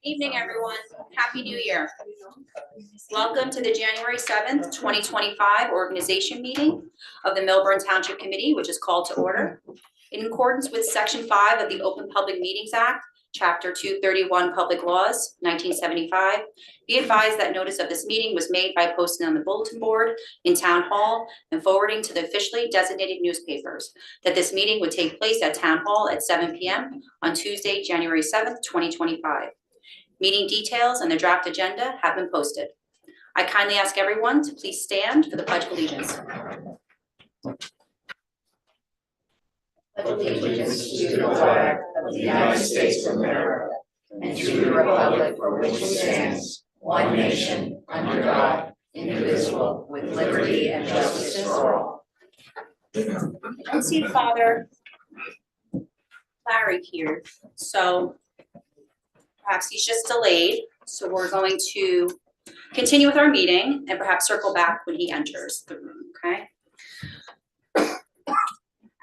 Evening, everyone. Happy New Year. Welcome to the January 7th, 2025 organization meeting of the Milburn Township Committee, which is called to order. In accordance with Section 5 of the Open Public Meetings Act, Chapter 231 Public Laws, 1975, be advised that notice of this meeting was made by posting on the bulletin board in Town Hall and forwarding to the officially designated newspapers that this meeting would take place at Town Hall at 7 p.m. on Tuesday, January 7th, 2025. Meeting details and the draft agenda have been posted. I kindly ask everyone to please stand for the Pledge of Allegiance. Pledge allegiance to the flag of the United States of America and to the republic for which it stands, one nation, under God, indivisible, with liberty and justice for all. I don't see Father Larry here, so perhaps he's just delayed. So we're going to continue with our meeting and perhaps circle back when he enters the room, okay?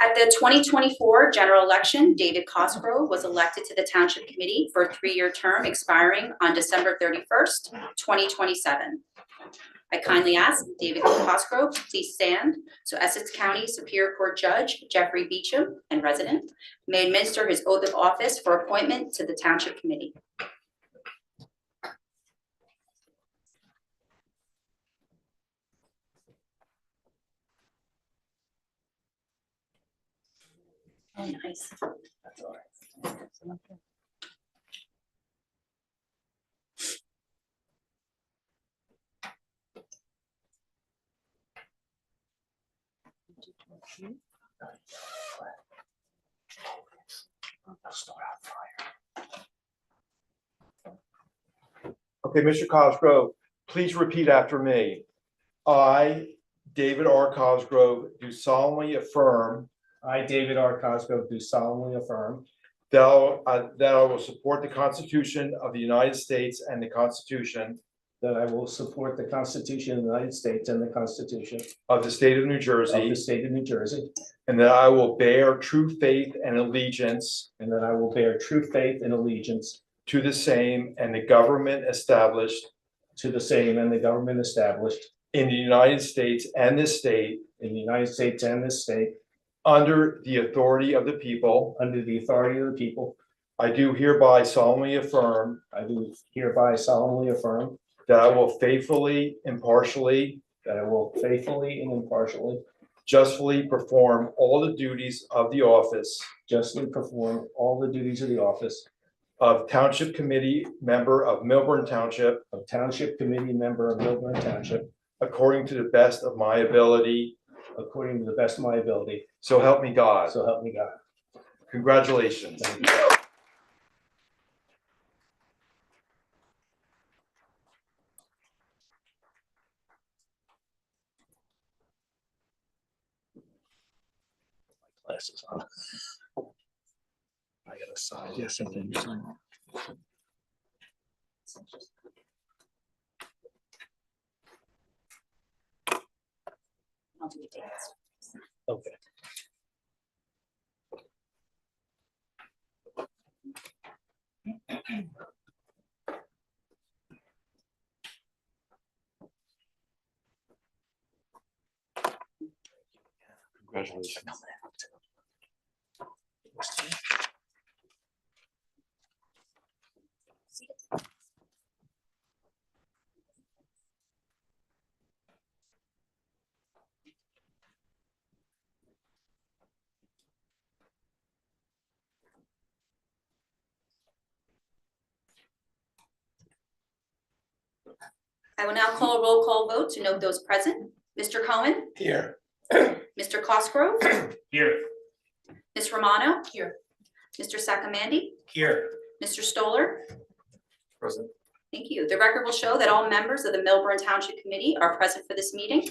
At the 2024 general election, David Cosgrove was elected to the Township Committee for a 3-year term expiring on December 31st, 2027. I kindly ask David Cosgrove to please stand so Essex County Superior Court Judge Jeffrey Beecham and resident may administer his oath of office for appointment to the Township Committee. Oh, nice. That's all right. Okay, Mr. Cosgrove, please repeat after me. I, David R. Cosgrove, do solemnly affirm. I, David R. Cosgrove, do solemnly affirm That I will support the Constitution of the United States and the Constitution that I will support the Constitution of the United States and the Constitution of the State of New of Jersey, the State of New Jersey, and that I will bear true faith and allegiance and that I will bear true faith and allegiance to the same and the government established to the same and the government established in the United States and this state in the United States and this state under the authority of the people. under the authority of the people. I do hereby solemnly affirm I do hereby solemnly affirm that I will faithfully, impartially, that I will faithfully and impartially justly perform all the duties of the office justly perform all the duties of the office of Township Committee member of Milburn Township of Township Committee member of Milburn Township according to the best of my ability. according to the best of my ability. So help me God. So help me God. Congratulations. Thank you. Glasses on. I gotta sign. Yes, and then you sign. I'll do a dance. Okay. Congratulations. I will now call a roll call vote to note those present. Mr. Cohen, Here. Mr. Cosgrove, Here. Ms. Romano. Here. Mr. Sacamandi, Here. Mr. Stoller. Present. Thank you. The record will show that all members of the Milburn Township Committee are present for this meeting.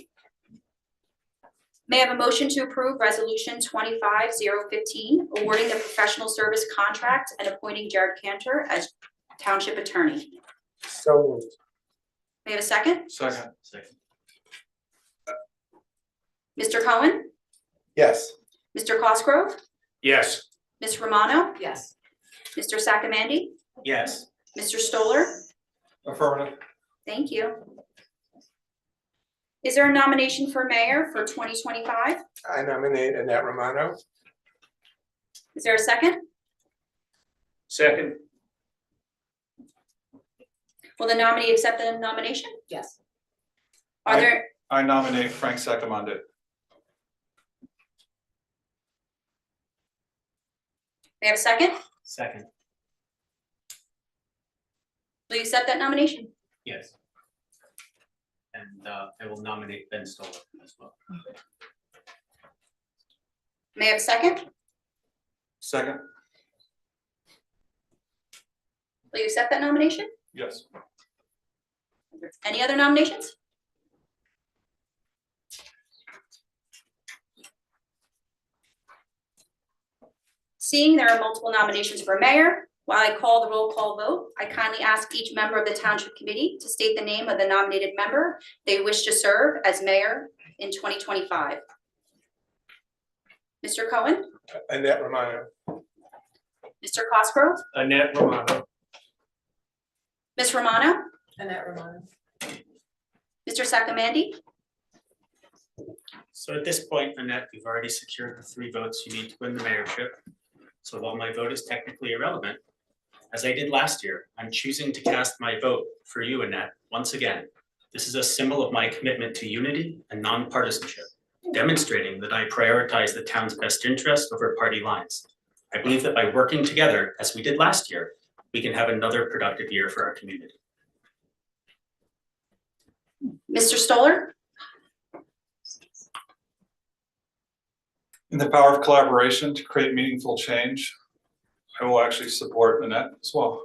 May I have a motion to approve Resolution 25015, awarding the professional service contract and appointing Jared Cantor as Township Attorney. So moved. May I have a second? Second. Mr. Cohen, Yes. Mr. Cosgrove, Yes. Ms. Romano, Yes. Mr. Sacamandi, Yes. Mr. Stoller? Affirmative. Thank you. Is there a nomination for mayor for 2025? I nominate Annette Romano. Is there a second? Second. Will the nominee accept the nomination? Yes. Are Aye. there, I nominate Frank Sacamande. may I have a second? Second. Will you accept that nomination? Yes. And I will nominate Ben Stoller as well. May I have a second? Second? Will you accept that nomination? Yes. Any other nominations? Seeing there are multiple nominations for mayor, while I call the roll call vote, I kindly ask each member of the Township Committee to state the name of the nominated member they wish to serve as mayor in 2025. Mr. Cohen, Annette Romano. Mr. Cosgrove, Annette Romano. Ms. Romano, Annette Romano. Mr. Sacamandi, So at this point, Annette, you've already secured the 3 votes you need to win the mayorship. So while my vote is technically irrelevant, as I did last year, I'm choosing to cast my vote for you, Annette, once again. This is a symbol of my commitment to unity and nonpartisanship, demonstrating that I prioritize the town's best interest over party lines. I believe that by working together, as we did last year, we can have another productive year for our community. Mr. Stoller, In the power of collaboration to create meaningful change, I will actually support Annette as well.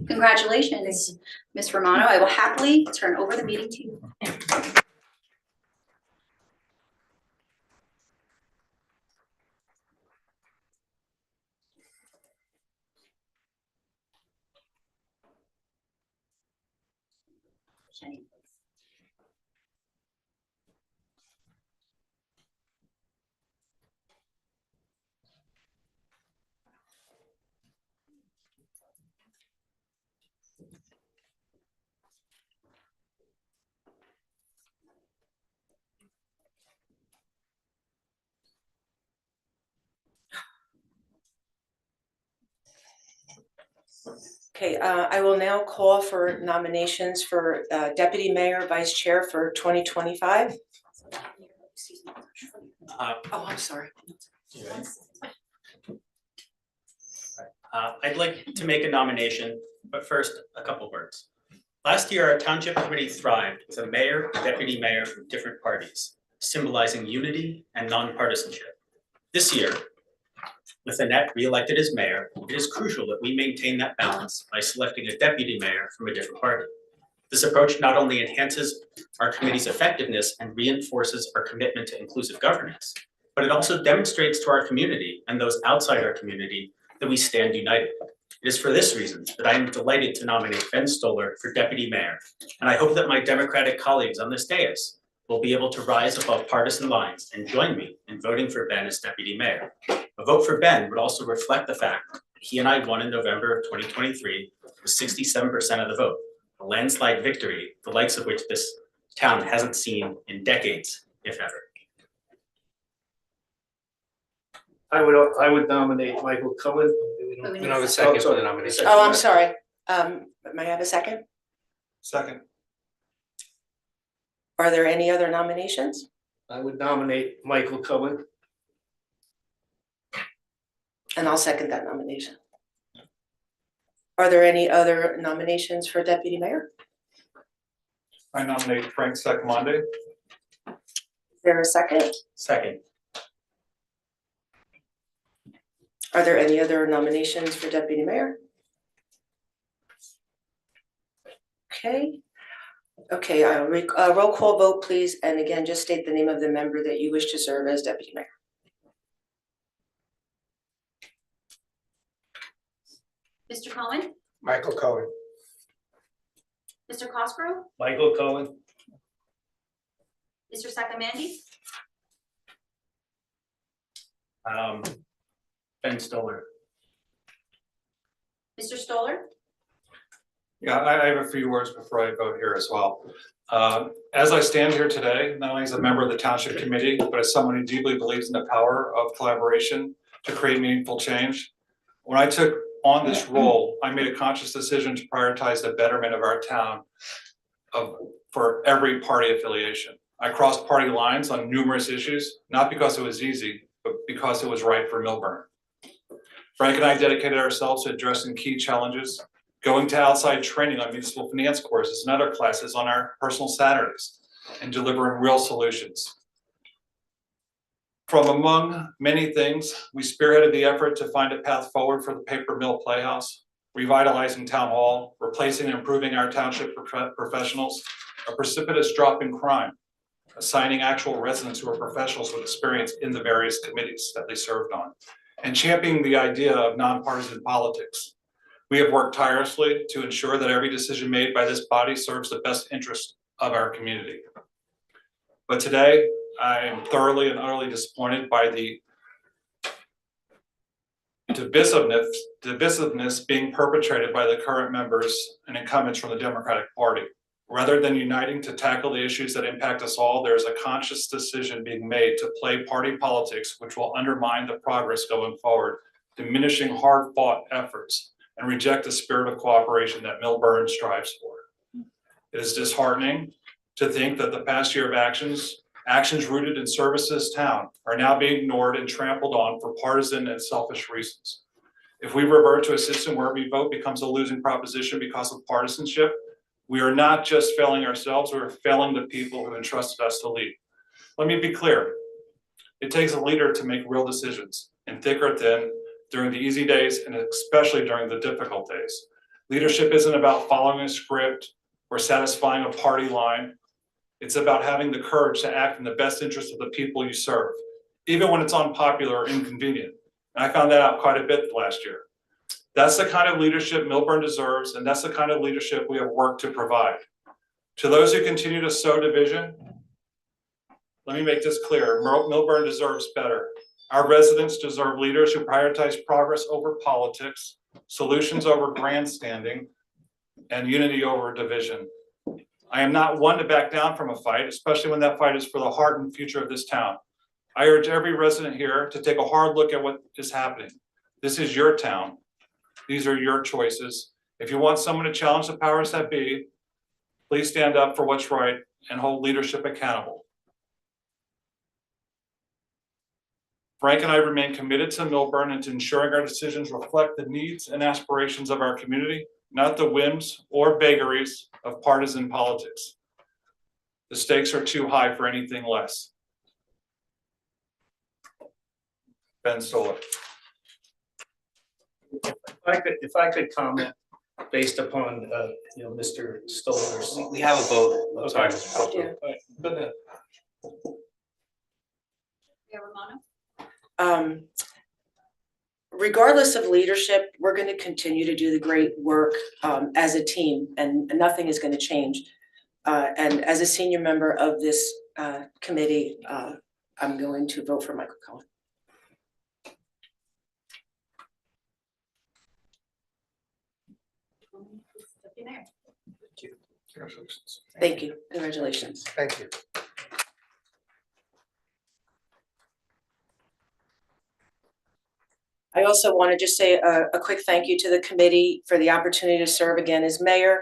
congratulations, Ms. Romano. I will happily turn over the meeting to you. Okay, I will now call for nominations for deputy mayor, vice chair for 2025. Uh, Oh, I'm sorry. I'd like to make a nomination, but first, a couple words. Last year, our township committee thrived with a mayor and deputy mayor from different parties, symbolizing unity and nonpartisanship. This year, with Annette re-elected as mayor, it is crucial that we maintain that balance by selecting a deputy mayor from a different party. This approach not only enhances our committee's effectiveness and reinforces our commitment to inclusive governance, but it also demonstrates to our community and those outside our community that we stand united. It is for this reason that I am delighted to nominate Ben Stoller for deputy mayor, and I hope that my Democratic colleagues on this dais will be able to rise above partisan lines and join me in voting for Ben as deputy mayor. A vote for Ben would also reflect the fact that he and I won in November of 2023 with 67% of the vote, a landslide victory, the likes of which this town hasn't seen in decades, if ever. I would nominate Michael Cohen. We don't have a second for the nomination. Oh, I'm sorry. May I have a second? Second? Are there any other nominations? I would nominate Michael Cohen. And I'll second that nomination. Are there any other nominations for deputy mayor? I nominate Frank Sacamande. Is there a second? Second. Are there any other nominations for deputy mayor? Okay, roll call vote, please, and again, just state the name of the member that you wish to serve as deputy mayor. Mr. Cohen, Michael Cohen. Mr. Cosgrove, Michael Cohen. Mr. Sacamandi, Ben Stoller. Mr. Stoller? Yeah, I have a few words before I vote here as well. As I stand here today, not only as a member of the Township Committee, but as someone who deeply believes in the power of collaboration to create meaningful change. When I took on this role, I made a conscious decision to prioritize the betterment of our town for every party affiliation. I crossed party lines on numerous issues, not because it was easy, but because it was right for Millburn. Frank and I dedicated ourselves to addressing key challenges, going to outside training on municipal finance courses and other classes on our personal Saturdays, and delivering real solutions. From among many things, we spearheaded the effort to find a path forward for the Paper Mill Playhouse, revitalizing Town Hall, replacing and improving our township professionals, a precipitous drop in crime, assigning actual residents who are professionals with experience in the various committees that they served on, and championing the idea of nonpartisan politics. We have worked tirelessly to ensure that every decision made by this body serves the best interest of our community. But today, I am thoroughly and utterly disappointed by the divisiveness being perpetrated by the current members and incumbents from the Democratic Party. Rather than uniting to tackle the issues that impact us all, there is a conscious decision being made to play party politics, which will undermine the progress going forward, diminishing hard-fought efforts, and reject the spirit of cooperation that Millburn strives for. It is disheartening to think that the past year of actions rooted in service to this town are now being ignored and trampled on for partisan and selfish reasons. If we revert to a system where every vote becomes a losing proposition because of partisanship, we are not just failing ourselves, we're failing the people who entrusted us to lead. Let me be clear. It takes a leader to make real decisions, in thick or thin, during the easy days and especially during the difficult days. Leadership isn't about following a script or satisfying a party line. It's about having the courage to act in the best interest of the people you serve, even when it's unpopular or inconvenient. And I found that out quite a bit last year. That's the kind of leadership Millburn deserves, and that's the kind of leadership we have worked to provide. To those who continue to sow division, let me make this clear, Millburn deserves better. Our residents deserve leaders who prioritize progress over politics, solutions over grandstanding, and unity over division. I am not one to back down from a fight, especially when that fight is for the heart and future of this town. I urge every resident here to take a hard look at what is happening. This is your town. These are your choices. If you want someone to challenge the powers that be, please stand up for what's right and hold leadership accountable. Frank and I remain committed to Millburn and to ensuring our decisions reflect the needs and aspirations of our community, not the whims or vagaries of partisan politics. The stakes are too high for anything less. Ben Stoller. If I could comment based upon, Mr. Stoller's. We have a vote. I'm sorry, Okay. Mr. Coulter. Go ahead. Yeah, Ramona? Regardless of leadership, we're going to continue to do the great work as a team, and nothing is going to change. And as a senior member of this committee, I'm going to vote for Michael Cohen. Congratulations. Thank you. Congratulations. Thank you. I also want to just say a quick thank you to the committee for the opportunity to serve again as mayor.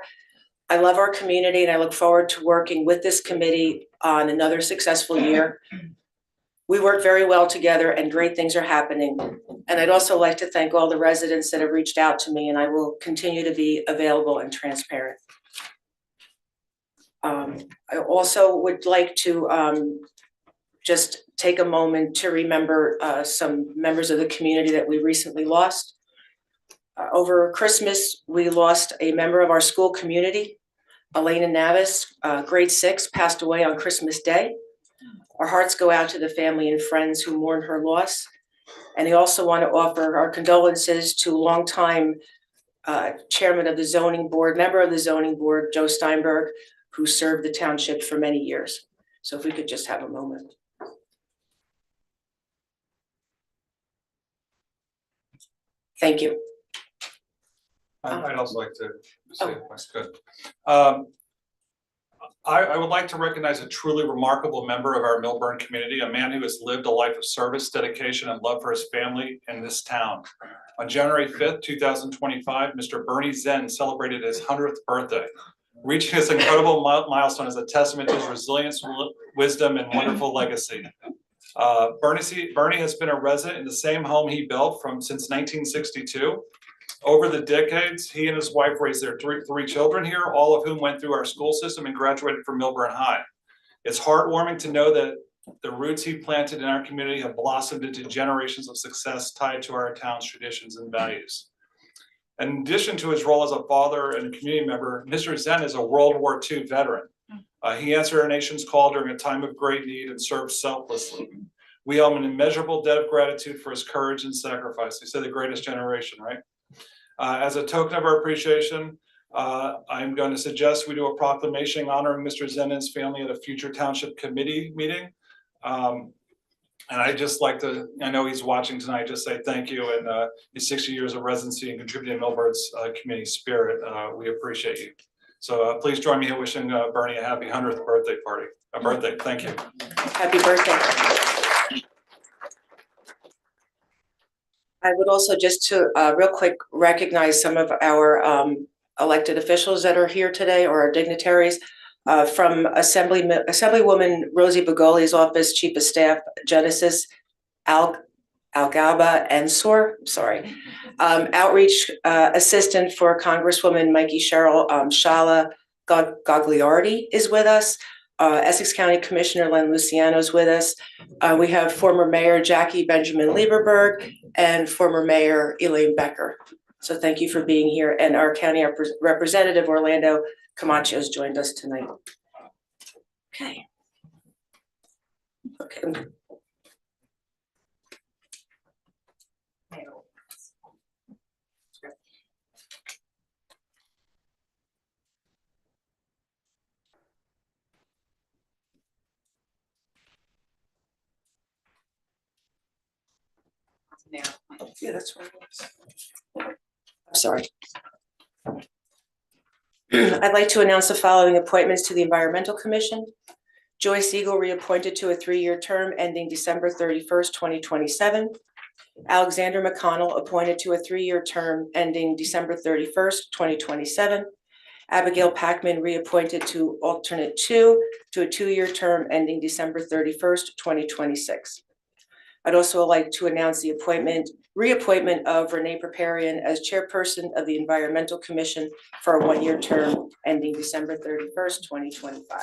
I love our community and I look forward to working with this committee on another successful year. We work very well together and great things are happening. And I'd also like to thank all the residents that have reached out to me, and I will continue to be available and transparent. I also would like to just take a moment to remember some members of the community that we recently lost. Over Christmas, we lost a member of our school community, Elena Navis, grade 6, passed away on Christmas Day. Our hearts go out to the family and friends who mourn her loss. And I also want to offer our condolences to longtime chairman of the zoning board, member of the zoning board, Joe Steinberg, who served the township for many years. So if we could just have a moment. Thank you. I'd also like to say, Oh. if I could. I would like to recognize a truly remarkable member of our Millburn community, a man who has lived a life of service, dedication, and love for his family and this town. On January 5th, 2025, Mr. Bernie Zen celebrated his 100th birthday. Reaching this incredible milestone is a testament to his resilience, wisdom, and wonderful legacy. Bernie has been a resident in the same home he built since 1962. Over the decades, he and his wife raised their three children here, all of whom went through our school system and graduated from Millburn High. It's heartwarming to know that the roots he planted in our community have blossomed into generations of success tied to our town's traditions and values. In addition to his role as a father and a community member, Mr. Zen is a World War II veteran. He answered our nation's call during a time of great need and served selflessly. We owe him an immeasurable debt of gratitude for his courage and sacrifice. They say the greatest generation, right? As a token of our appreciation, I'm going to suggest we do a proclamation honoring Mr. Zen and his family at a future Township Committee meeting. And I'd just like to, I know he's watching tonight, just say thank you, and his 60 years of residency and contributing to Millburn's community spirit. We appreciate you. So please join me in wishing Bernie a happy 100th birthday party. Thank you. Happy birthday. I would also just to real quick recognize some of our elected officials that are here today, or our dignitaries. From Assemblywoman Rosie Begoli's office, Chief of Staff Genesis Algaba Ensor, sorry. Outreach Assistant for Congresswoman Mikey Cheryl Shala Gagliardi is with us. Essex County Commissioner Len Luciano is with us. We have former Mayor Jackie Benjamin Lieberberg and former Mayor Elaine Becker. So thank you for being here. And our county representative Orlando Camacho has joined us tonight. Okay. Okay. Yeah, that's what it was. I'm sorry. I'd like to announce the following appointments to the Environmental Commission. Joyce Eagle reappointed to a 3-year term ending December 31st, 2027. Alexander McConnell appointed to a 3-year term ending December 31st, 2027. Abigail Packman reappointed to alternate 2 to a 2-year term ending December 31st, 2026. I'd also like to announce the reappointment of Renee Preparian as chairperson of the Environmental Commission for a 1-year term ending December 31st, 2025.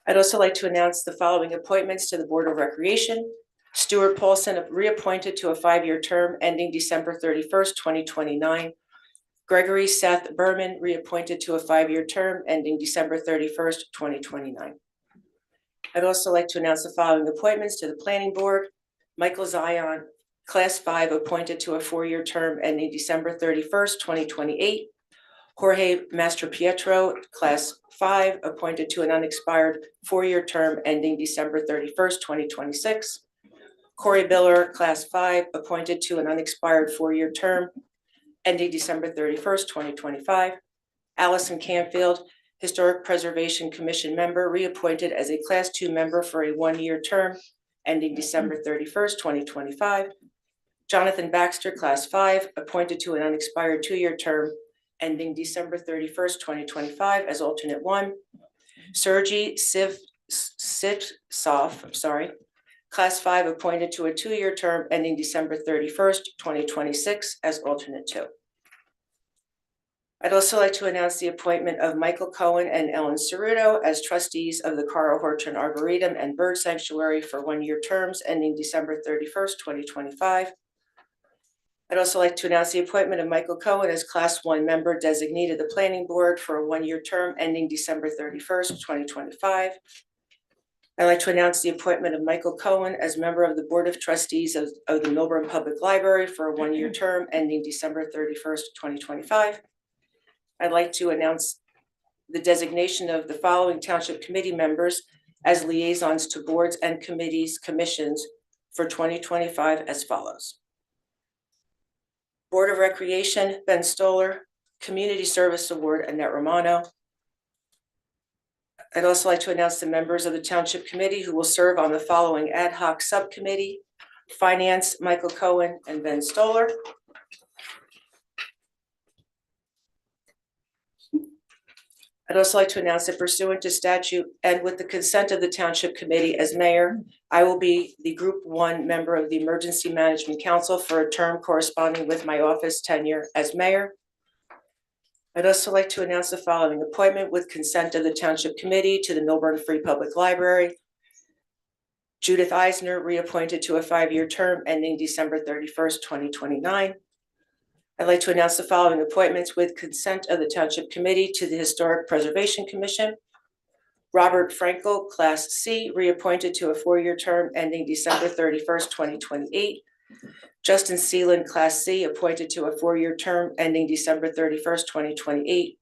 I'd also like to announce the following appointments to the Board of Recreation. Stuart Paulson reappointed to a 5-year term ending December 31st, 2029. Gregory Seth Berman reappointed to a 5-year term ending December 31st, 2029. I'd also like to announce the following appointments to the Planning Board. Michael Zion, Class 5, appointed to a 4-year term ending December 31st, 2028. Jorge Mastropietro, Class 5, appointed to an unexpired 4-year term ending December 31st, 2026. Corey Biller, Class 5, appointed to an unexpired 4-year term ending December 31st, 2025. Allison Canfield, Historic Preservation Commission member, reappointed as a Class 2 member for a 1-year term ending December 31st, 2025. Jonathan Baxter, Class 5, appointed to an unexpired 2-year term ending December 31st, 2025 as alternate 1. Sergey Sivsov, Class 5, appointed to a 2-year term ending December 31st, 2026 as alternate 2. I'd also like to announce the appointment of Michael Cohen and Ellen Ceruto as trustees of the Carl Horton Arboretum and Bird Sanctuary for 1-year terms ending December 31st, 2025. I'd also like to announce the appointment of Michael Cohen as Class 1 member designee to the Planning Board for a 1-year term ending December 31st, 2025. I'd like to announce the appointment of Michael Cohen as member of the Board of Trustees of the Millburn Public Library for a 1-year term ending December 31st, 2025. I'd like to announce the designation of the following Township Committee members as liaisons to boards and committees, commissions for 2025 as follows. Board of Recreation, Ben Stoller. Community Service Award, Annette Romano. I'd also like to announce the members of the Township Committee who will serve on the following ad hoc subcommittee: Finance, Michael Cohen and Ben Stoller. I'd also like to announce that pursuant to statute and with the consent of the Township Committee as mayor, I will be the Group 1 member of the Emergency Management Council for a term corresponding with my office tenure as mayor. I'd also like to announce the following appointment with consent of the Township Committee to the Milburn Free Public Library. Judith Eisner, reappointed to a 5-year term ending December 31st, 2029. I'd like to announce the following appointments with consent of the Township Committee to the Historic Preservation Commission. Robert Frankel, Class C, reappointed to a 4-year term ending December 31st, 2028. Justin Seeland, Class C, appointed to a 4-year term ending December 31st, 2028.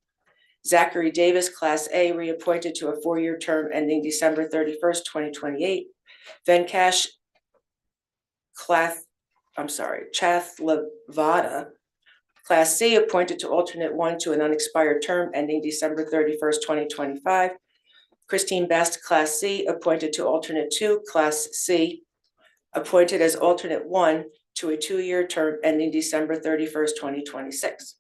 Zachary Davis, Class A, reappointed to a 4-year term ending December 31st, 2028. Venkash Chathlevada, Class C, appointed to alternate 1 to an unexpired term ending December 31st, 2025. Christine Best, Class C, appointed to alternate 2, Class C, appointed as alternate 1 to a 2-year term ending December 31st, 2026.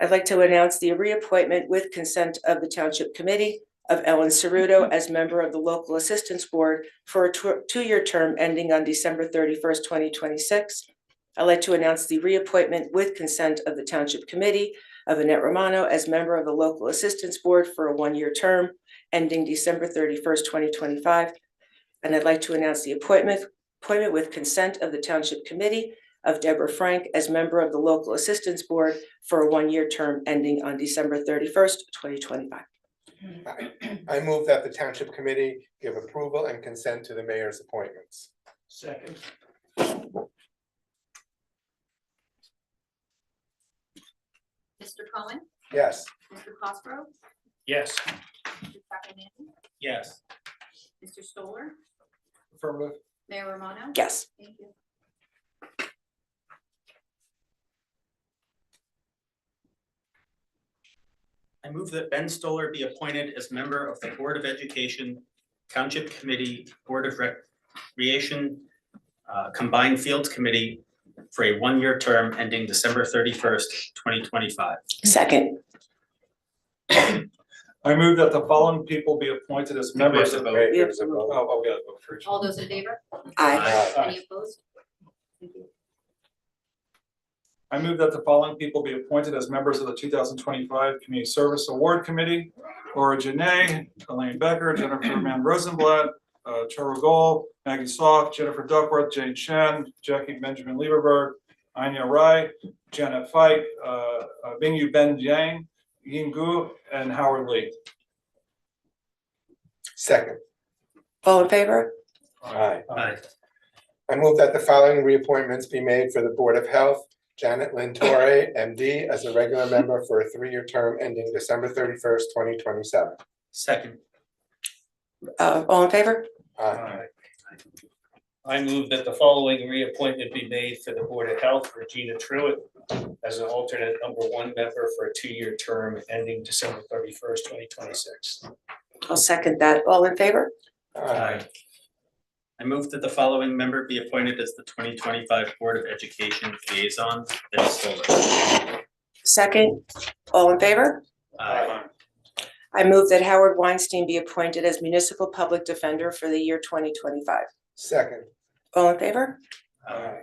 I'd like to announce the reappointment with consent of the Township Committee of Ellen Ceruto as member of the Local Assistance Board for a 2-year term ending on December 31st, 2026. I'd like to announce the reappointment with consent of the Township Committee of Annette Romano as member of the Local Assistance Board for a 1-year term ending December 31st, 2025. And I'd like to announce the appointment with consent of the Township Committee of Deborah Frank as member of the Local Assistance Board for a 1-year term ending on December 31st, 2025. I move that the Township Committee give approval and consent to the mayor's appointments. Second. Mr. Cohen, Yes. Mr. Cosgrove, Yes. Mr. Sacramento, Yes. Mr. Stoller, Affirmative. Mayor Romano. Yes. Thank you. I move that Ben Stoller be appointed as member of the Board of Education, Township Committee, Board of Recreation, Combined Fields Committee for a 1-year term ending December 31st, 2025. Second. I move that the following people be appointed as members of. vote. Wait, there's a vote. Oh, we gotta vote for each. All those in favor? Aye. Any opposed? Thank you. I move that the following people be appointed as members of the 2025 Community Service Award Committee: Laura Janae, Elaine Becker, Jennifer Mann Rosenblatt, Trevor Gold, Maggie Soft, Jennifer Duckworth, Jane Chen, Jackie Benjamin Lieberberg, Anya Rai, Janet Fight, Bingyu Ben Yang, Yin Gu, and Howard Lee. Second. All in favor? Aye. Aye. I move that the following reappointments be made for the Board of Health: Janet Lynn Torre, MD, as a regular member for a 3-year term ending December 31st, 2027. Second. All in favor? Aye. I move that the following reappointment be made for the Board of Health: Regina Truitt as an alternate number 1 member for a 2-year term ending December 31st, 2026. I'll second that. All in favor? Aye. I move that the following member be appointed as the 2025 Board of Education Liaison, Ben Stoller. Second. All in favor? Aye. I move that Howard Weinstein be appointed as Municipal Public Defender for the year 2025. Second. All in favor? Aye.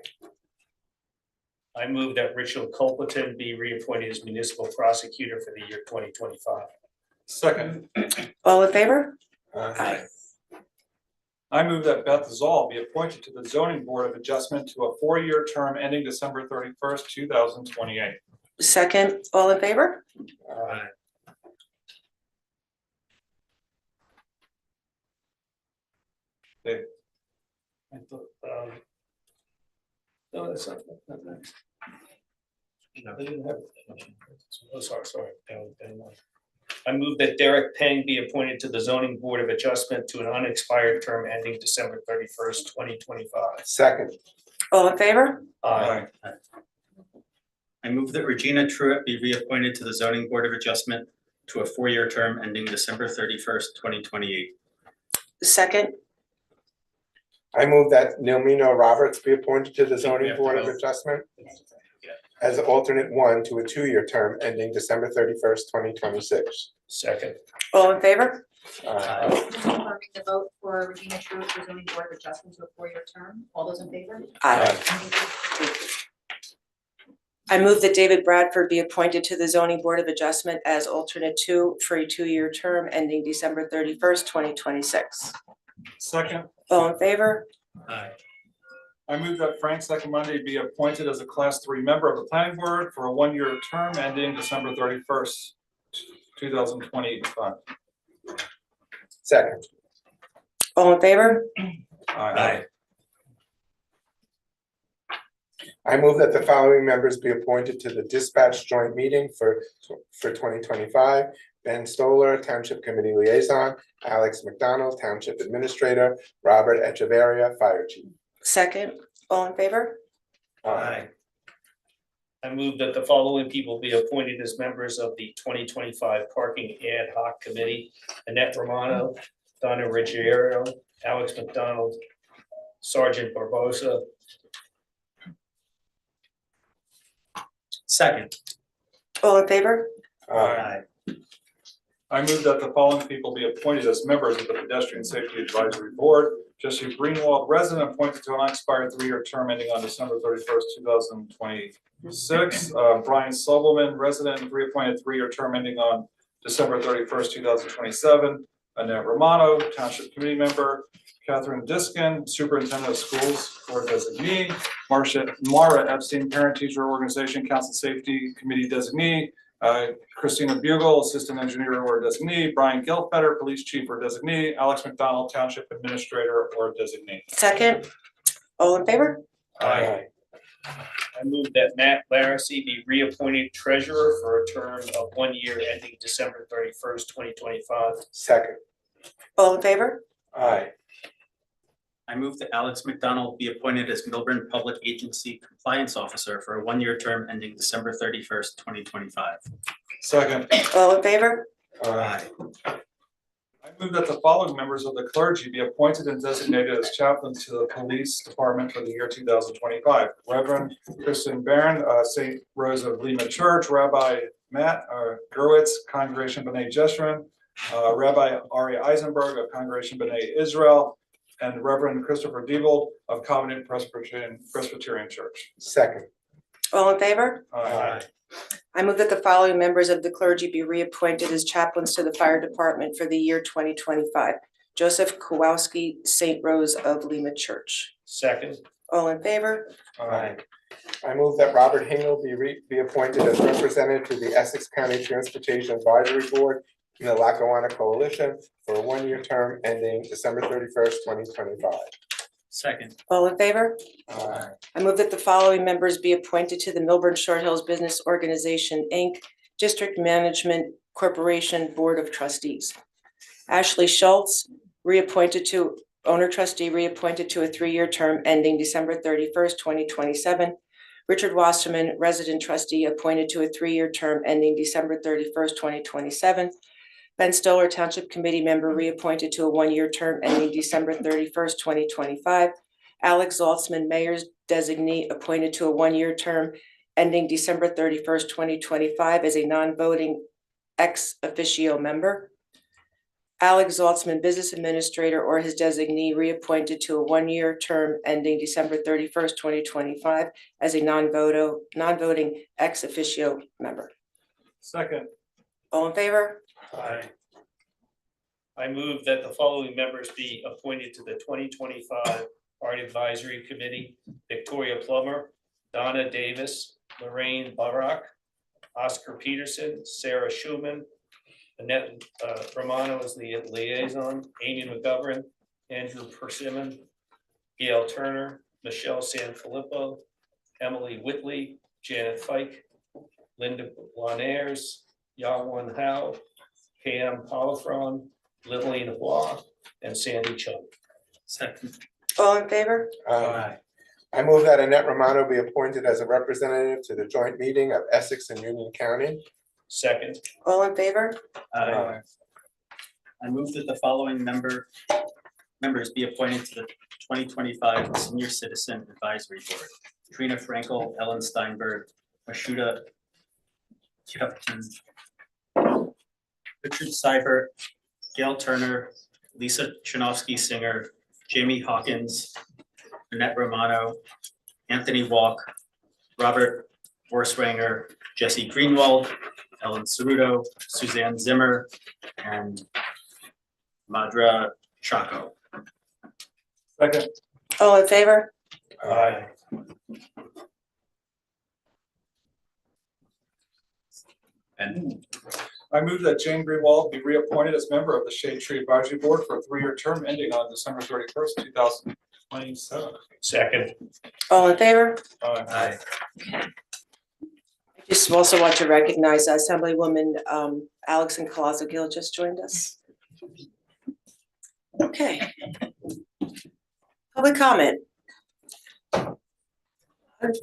I move that Richard Colperton be reappointed as Municipal Prosecutor for the year 2025. Second. All in favor? Aye. I move that Beth Zoll be appointed to the Zoning Board of Adjustment to a 4-year term ending December 31st, 2028. Second. All in favor? Aye. Dave. I thought, no, that's not next. No, they didn't have it. Oh, sorry. I move that Derek Peng be appointed to the Zoning Board of Adjustment to an unexpired term ending December 31st, 2025. Second. All in favor? Aye. I move that Regina Truitt be reappointed to the Zoning Board of Adjustment to a 4-year term ending December 31st, 2028. Second. I move that Nilmino Roberts be appointed to the We zoning have to board of vote. adjustment Yeah. as alternate one to a 2-year term ending December 31st, 2026. Second. All in favor? Confirming the vote for Regina Truitt for zoning board of adjustment to a 4-year term. All those in favor? I move that David Bradford be appointed to the zoning board of adjustment as alternate 2 for a 2-year term ending December 31st, 2026. Second, All in favor? Aye. I move that Frank Saccomundi be appointed as a class 3 member of the planning board for a 1-year term ending December 31st, 2025. Second. All in favor? Aye. I move that the following members be appointed to the dispatch joint meeting for 2025. Ben Stoller, Township Committee Liaison, Alex McDonald, Township Administrator, Robert Echeverria, Fire Chief. Second. All in favor? Aye. I move that the following people be appointed as members of the 2025 Parking Ad Hoc Committee: Annette Romano, Donna Ruggiero, Alex McDonald, Sergeant Barbosa. Second. All in favor? Aye. I move that the following people be appointed as members of the Pedestrian Safety Advisory Board. Jesse Greenwald, resident, appointed to an unexpired 3-year term ending on December 31st, 2026. Brian Sobelman, resident, reappointed 3-year term ending on December 31st, 2027. Annette Romano, Township Committee member. Catherine Diskin, Superintendent of Schools or designee. Mara Epstein, Parent Teacher Organization Council Safety Committee designee. Christina Bugle, Assistant Engineer or designee. Brian Gilfetter, Police Chief or designee. Alex McDonald, Township Administrator or designee. Second. All in favor? I move that Matt Larissy be reappointed treasurer for a term of 1 year ending December 31st, 2025. Second. All in favor? Aye. I move that Alex McDonald be appointed as Milburn Public Agency Compliance Officer for a 1-year term ending December 31st, 2025. Second. All in favor? Aye. I move that the following members of the clergy be appointed and designated as chaplains to the police department for the year 2025. Reverend Kristen Barron, St. Rose of Lima Church, Rabbi Matt Gerwitz, Congregation B'nai Jeshurun, Rabbi Ari Eisenberg of Congregation B'nai Israel, and Reverend Christopher Diebold of Covenant Presbyterian Church. Second. All in favor? Aye. I move that the following members of the clergy be reappointed as chaplains to the fire department for the year 2025. Joseph Kowalski, St. Rose of Lima Church. Second. All in favor? Aye. I move that Robert Hingle be appointed as representative to the Essex County Transportation Advisory Board in the Lackawanna Coalition for a 1-year term ending December 31st, 2025. Second. All in favor? Aye. I move that the following members be appointed to the Milburn Short Hills Business Organization, Inc., District Management Corporation Board of Trustees. Ashley Schultz, reappointed to owner trustee, reappointed to a 3-year term ending December 31st, 2027. Richard Wasserman, resident trustee, appointed to a 3-year term ending December 31st, 2027. Ben Stoller, Township Committee member, reappointed to a 1-year term ending December 31st, 2025. Alex Zaltzman, mayor's designee, appointed to a 1-year term ending December 31st, 2025 as a non-voting ex officio member. Alex Zaltzman, business administrator or his designee, reappointed to a 1-year term ending December 31st, 2025 as a non-voting ex officio member. Second. All in favor? Aye. I move that the following members be appointed to the 2025 Art Advisory Committee: Victoria Plummer, Donna Davis, Lorraine Barak, Oscar Peterson, Sarah Schuman, Annette Romano is the liaison, Amy McGovern, Andrew Persimmon, Gail Turner, Michelle Sanfilippo, Emily Whitley, Janet Fike, Linda Lanares, Yawan Howe, Pam Polifron, Lillian Hua, and Sandy Chung. Second. All in favor? Aye. I move that Annette Romano be appointed as a representative to the joint meeting of Essex and Union County. Second. All in favor? I move that the following members be appointed to the 2025 Senior Citizen Advisory Board. Trina Frankel, Ellen Steinberg, Ashuta Tupton, Richard Seibert, Gail Turner, Lisa Chinovsky Singer, Jamie Hawkins, Annette Romano, Anthony Walk, Robert Worswanger, Jesse Greenwald, Ellen Ceruto, Suzanne Zimmer, and Madra Chaco. Second. All in favor? Aye. And I move that Jane Greenwald be reappointed as member of the Shade Tree Advisory Board for a 3-year term ending on December 31st, 2027. Second. All in favor? Aye. I just also want to recognize Assemblywoman Alex Gill just joined us. Okay. Public comment.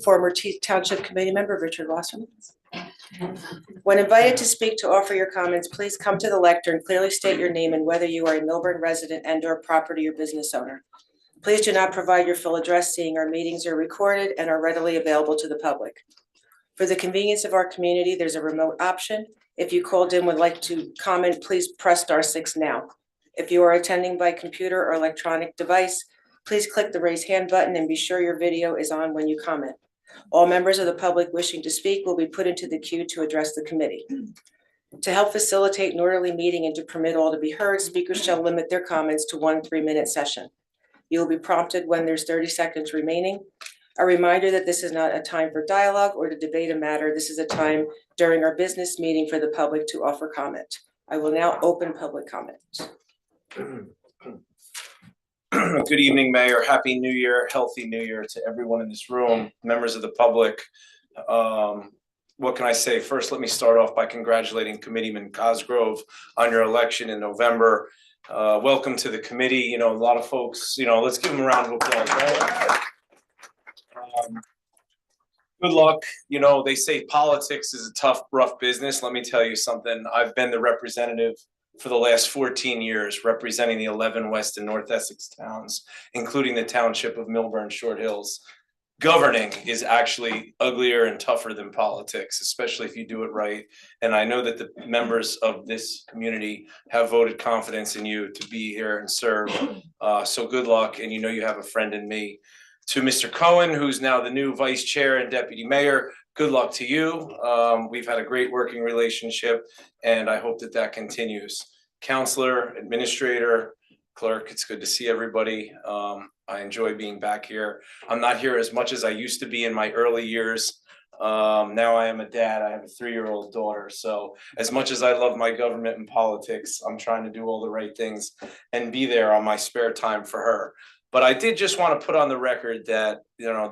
Former Township Committee member Richard Wasserman. When invited to speak to offer your comments, please come to the lectern and clearly state your name and whether you are a Milburn resident and/or property or business owner. Please do not provide your full address, seeing our meetings are recorded and are readily available to the public. For the convenience of our community, there's a remote option. If you called in would like to comment, please press *6 now. If you are attending by computer or electronic device, please click the raise hand button and be sure your video is on when you comment. All members of the public wishing to speak will be put into the queue to address the committee. To help facilitate an orderly meeting and to permit all to be heard, speakers shall limit their comments to 1 3-minute session. You will be prompted when there's 30 seconds remaining. A reminder that this is not a time for dialogue or to debate a matter. This is a time during our business meeting for the public to offer comment. I will now open public comment. Good evening, Mayor. Happy New Year, healthy New Year to everyone in this room, members of the public. What can I say? First, let me start off by congratulating Committeeman Cosgrove on your election in November. Welcome to the committee. You know, a lot of folks, let's give them a round of applause, right? Good luck. They say politics is a tough, rough business. Let me tell you something. I've been the representative for the last 14 years, representing the 11 West and North Essex towns, including the township of Milburn Short Hills. Governing is actually uglier and tougher than politics, especially if you do it right. And I know that the members of this community have voted confidence in you to be here and serve. So good luck, and you have a friend in me. To Mr. Cohen, who's now the new vice chair and deputy mayor, good luck to you. We've had a great working relationship, and I hope that that continues. Counselor, administrator, clerk, it's good to see everybody. I enjoy being back here. I'm not here as much as I used to be in my early years. Now I am a dad. I have a 3-year-old daughter. So as much as I love my government and politics, I'm trying to do all the right things and be there on my spare time for her. But I did just want to put on the record that,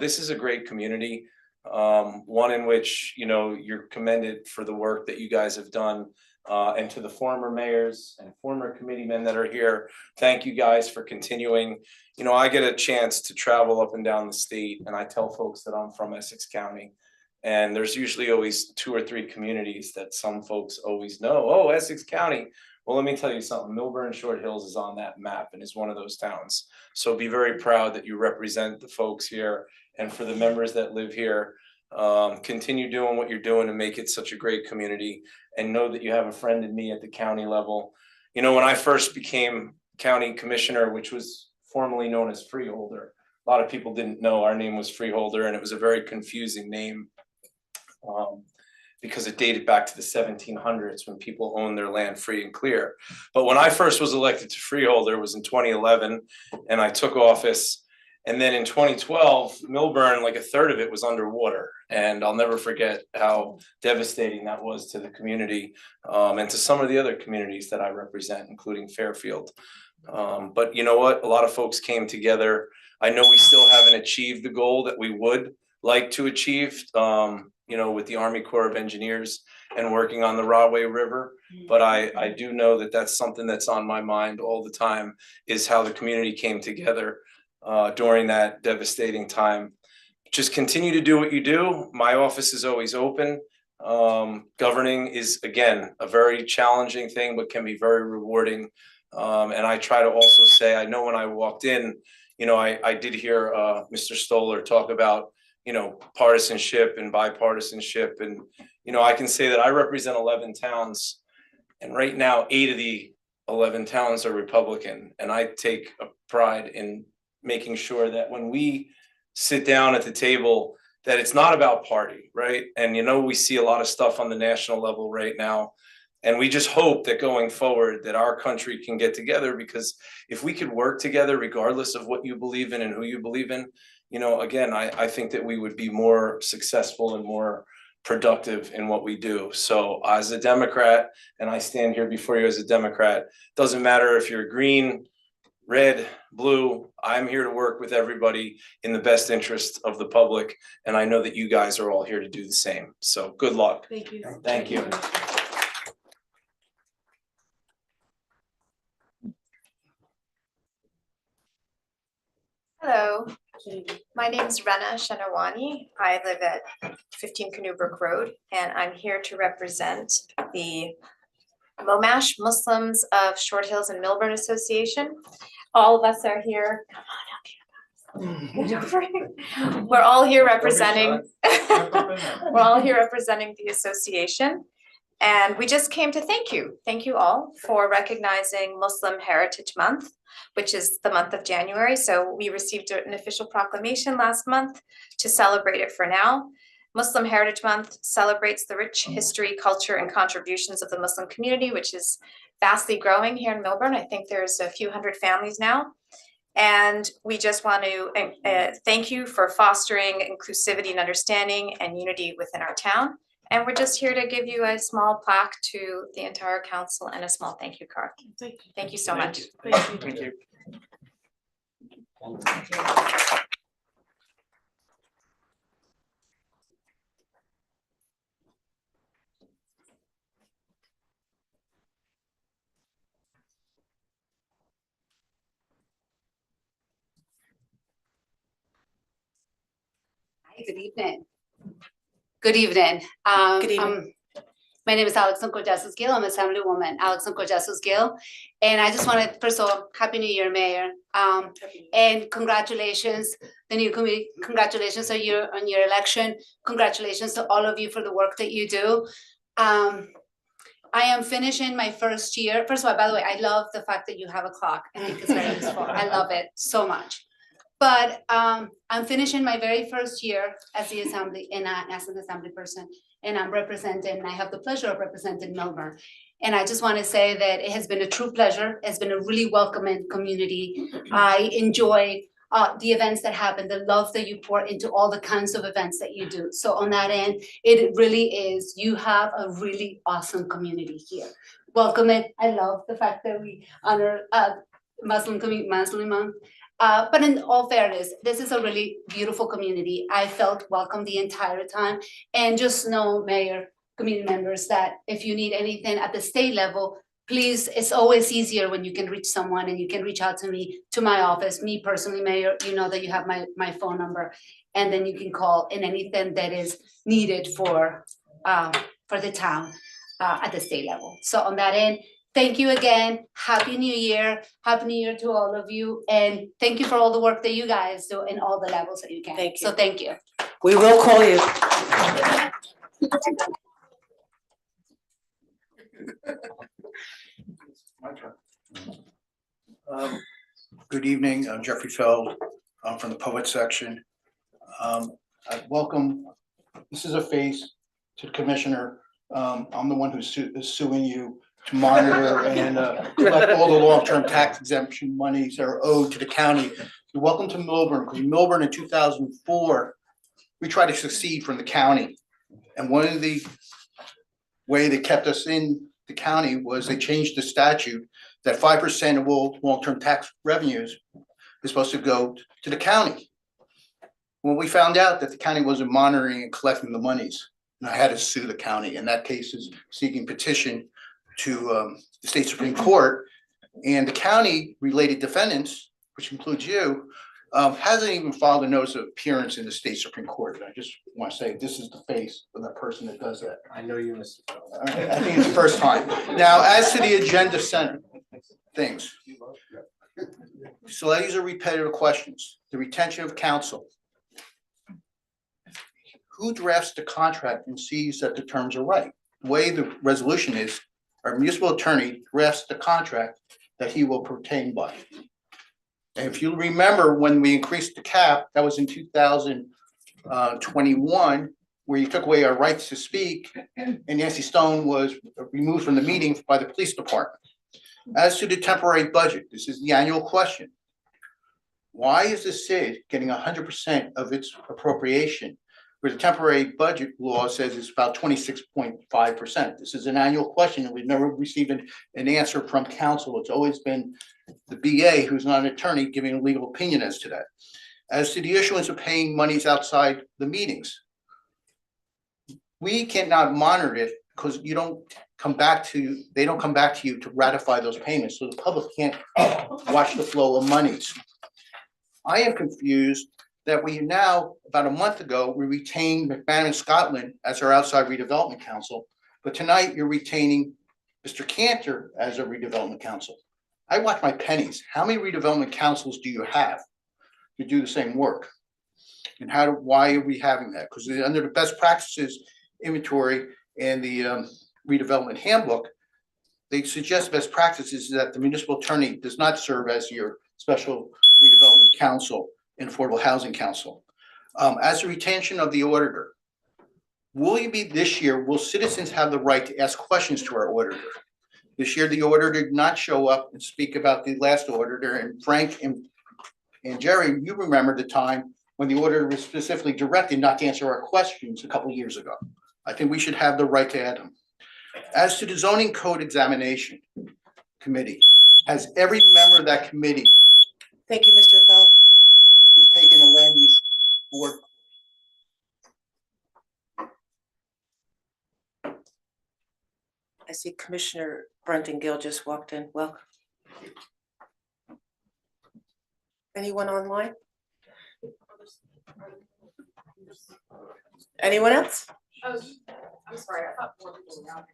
this is a great community. One in which, you're commended for the work that you guys have done. And to the former mayors and former committeemen that are here, thank you guys for continuing. I get a chance to travel up and down the state, and I tell folks that I'm from Essex County. And there's usually always 2 or 3 communities that some folks always know. Oh, Essex County. Well, let me tell you something. Milburn Short Hills is on that map and is one of those towns. So be very proud that you represent the folks here. And for the members that live here, continue doing what you're doing and make it such a great community. And know that you have a friend in me at the county level. When I first became county commissioner, which was formerly known as freeholder, a lot of people didn't know our name was freeholder, and it was a very confusing name. Because it dated back to the 1700s when people owned their land free and clear. But when I first was elected to freeholder, it was in 2011, and I took office. And then in 2012, Milburn, like a third of it was underwater. And I'll never forget how devastating that was to the community and to some of the other communities that I represent, including Fairfield. But you know what? A lot of folks came together. I know we still haven't achieved the goal that we would like to achieve. With the Army Corps of Engineers and working on the Rahway River. But I do know that that's something that's on my mind all the time, is how the community came together during that devastating time. just continue to do what you do. My office is always open. Governing is, again, a very challenging thing, but can be very rewarding. And I try to also say, I know when I walked in, I did hear Mr. Stoller talk about, partisanship and bipartisanship. And, I can say that I represent 11 towns. And right now, 8 of the 11 towns are Republican. And I take a pride in making sure that when we sit down at the table, that it's not about party, right? And we see a lot of stuff on the national level right now. And we just hope that going forward that our country can get together, because if we could work together, regardless of what you believe in and who you believe in, again, I think that we would be more successful and more productive in what we do. So as a Democrat, and I stand here before you as a Democrat, doesn't matter if you're green, red, blue, I'm here to work with everybody in the best interest of the public. And I know that you guys are all here to do the same. So good luck. Thank you. Thank you. Hello, my name is Rena Shanawani. I live at 15 Canoe Brook Road, and I'm here to represent the Momash Muslims of Short Hills and Millburn Association. All of us are here. We're all here representing. We're all here representing the association. And we just came to thank you. Thank you all for recognizing Muslim Heritage Month, which is the month of January. So we received an official proclamation last month to celebrate it for now. Muslim Heritage Month celebrates the rich history, culture, and contributions of the Muslim community, which is vastly growing here in Millburn. I think there's a few hundred families now. And we just want to thank you for fostering inclusivity and understanding and unity within our town. And we're just here to give you a small plaque to the entire council and a small thank you card. Thank you so much. Thank you. Hi, good evening. Good evening. Good evening. My name is Alex Nkojasus Gill. I'm Assemblywoman Alex Nkojasus Gill. And I just wanted, first of all, Happy New Year, Mayor. And congratulations, the new committee, congratulations on your election. Congratulations to all of you for the work that you do. I am finishing my first year. First of all, by the way, I love the fact that you have a clock. I think it's very useful. I love it so much. But I'm finishing my very first year as the assembly and as an assembly person, and I'm representing. I have the pleasure of representing Millburn, and I just want to say that it has been a true pleasure. It's been a really welcoming community. I enjoy the events that happen, the love that you pour into all the kinds of events that you do. So on that end, it really is. You have a really awesome community here. Welcome it. I love the fact that we honor Muslim Month. But in all fairness, this is a really beautiful community. I felt welcome the entire time. And just know, Mayor, community members, that if you need anything at the state level, please, it's always easier when you can reach someone and you can reach out to me, to my office, me personally, Mayor, you know that you have my phone number, and then you can call in anything that is needed for the town at the state level. So on that end, thank you again. Happy New Year. Happy New Year to all of you. And thank you for all the work that you guys do in all the levels that you can. Thank you. So thank you. We will call you. My turn. Good evening, I'm Jeffrey Feld. I'm from the poet section. I welcome, this is a face to the commissioner. I'm the one who's suing you to monitor and collect all the long-term tax exemption monies that are owed to the county. You're welcome to Millburn, because Millburn in 2004, we tried to secede from the county. And one of the way they kept us in the county was they changed the statute that 5% of all long-term tax revenues is supposed to go to the county. When we found out that the county wasn't monitoring and collecting the monies, and I had to sue the county, and that case is seeking petition to the state Supreme Court, and the county related defendants, which includes you, hasn't even filed a notice of appearance in the state Supreme Court. I just want to say this is the face of the person that does that. I know you, Mr. Phil. All right, I think it's the first time. Now, as to the agenda center things. So these are repetitive questions. The retention of counsel. Who drafts the contract and sees that the terms are right? The way the resolution is, our municipal attorney drafts the contract that he will pertain by. And if you remember, when we increased the cap, that was in 2021, where you took away our rights to speak, and Nancy Stone was removed from the meeting by the police department. As to the temporary budget, this is the annual question. Why is the CID getting 100% of its appropriation, where the temporary budget law says it's about 26.5%? This is an annual question, and we've never received an answer from counsel. It's always been the BA, who's not an attorney, giving a legal opinion as to that. As to the issuance of paying monies outside the meetings, we cannot monitor it because they don't come back to you to ratify those payments, so the public can't watch the flow of monies. I am confused that we now, about a month ago, we retained McMahon Scotland as our outside redevelopment counsel, but tonight you're retaining Mr. Cantor as a redevelopment counsel. I watch my pennies. How many redevelopment councils do you have to do the same work? And why are we having that? Because under the best practices inventory and the redevelopment handbook, they suggest best practices that the municipal attorney does not serve as your special redevelopment counsel and affordable housing council. As a retention of the auditor, will citizens have the right to ask questions to our auditor? This year, the auditor did not show up and speak about the last auditor, and Frank and Jerry, you remember the time when the auditor was specifically directed not to answer our questions a couple of years ago. I think we should have the right to add them. As to the zoning code examination committee, has every member of that committee Thank you, Mr. Feld. taken a land use board? I see Commissioner Brunton Gill just walked in. Welcome. Anyone online? Anyone else? I'm sorry, I thought more people were out.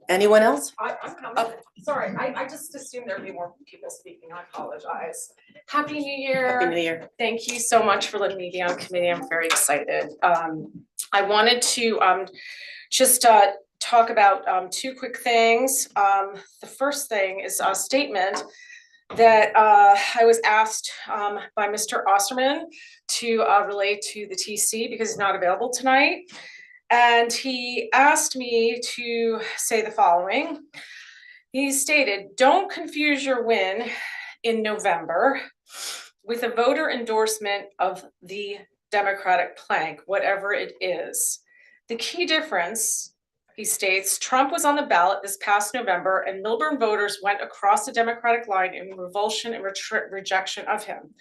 Anyone else? I'm coming. Sorry, I just assumed there'd be more people speaking. I apologize. Happy New Year. Happy New Year. Thank you so much for letting me be on committee. I'm very excited. I wanted to just talk about two quick things. The first thing is a statement that I was asked by Mr. Osterman to relay to the TC because he's not available tonight. And he asked me to say the following. He stated, "Don't confuse your win in November with a voter endorsement of the Democratic plank, whatever it is. The key difference," he states, "Trump was on the ballot this past November and Milburn voters went across the Democratic line in revulsion and rejection of him.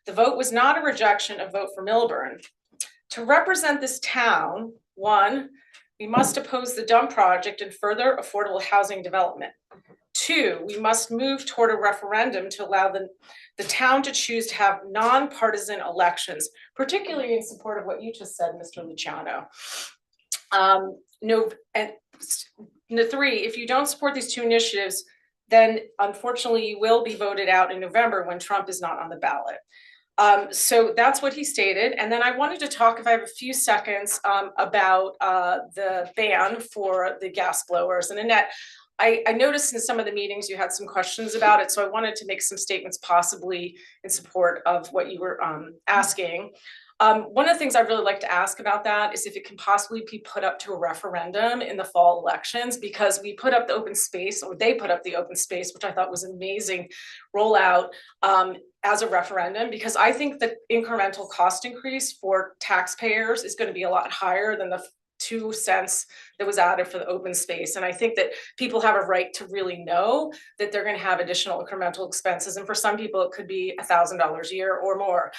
The vote was not a rejection of vote for Milburn. To represent this town, 1, we must oppose the dump project and further affordable housing development. 2, we must move toward a referendum to allow the town to choose to have nonpartisan elections," particularly in support of what you just said, Mr. Luciano. And 3, if you don't support these two initiatives, then unfortunately you will be voted out in November when Trump is not on the ballot. So that's what he stated. And then I wanted to talk, if I have a few seconds, about the ban for the gas blowers. And Annette, I noticed in some of the meetings you had some questions about it, so I wanted to make some statements possibly in support of what you were asking. One of the things I'd really like to ask about that is if it can possibly be put up to a referendum in the fall elections, because we put up the open space, or they put up the open space, which I thought was an amazing rollout as a referendum, because I think the incremental cost increase for taxpayers is going to be a lot higher than the 2 cents that was added for the open space. And I think that people have a right to really know that they're gonna have additional incremental expenses. And for some people, it could be $1,000 a year or more.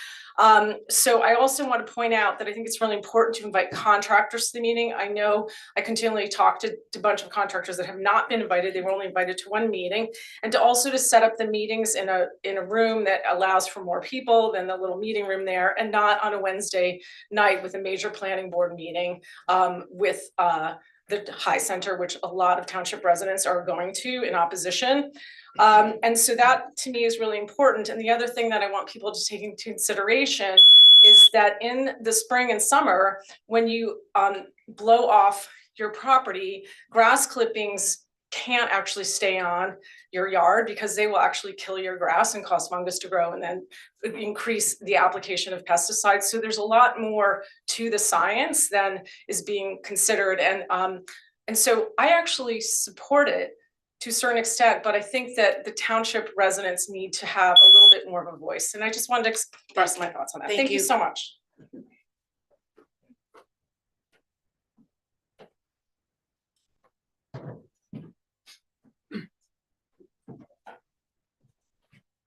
So I also want to point out that I think it's really important to invite contractors to the meeting. I know I continually talk to a bunch of contractors that have not been invited. They were only invited to one meeting. And to also to set up the meetings in a room that allows for more people than the little meeting room there, and not on a Wednesday night with a major planning board meeting with the High Center, which a lot of township residents are going to in opposition. And so that to me is really important. And the other thing that I want people to take into consideration is that in the spring and summer, when you blow off your property, grass clippings can't actually stay on your yard because they will actually kill your grass and cause fungus to grow and then increase the application of pesticides. So there's a lot more to the science than is being considered. And so I actually support it to a certain extent, but I think that the township residents need to have a little bit more of a voice. And I just wanted to express my thoughts on that. Thank you so much.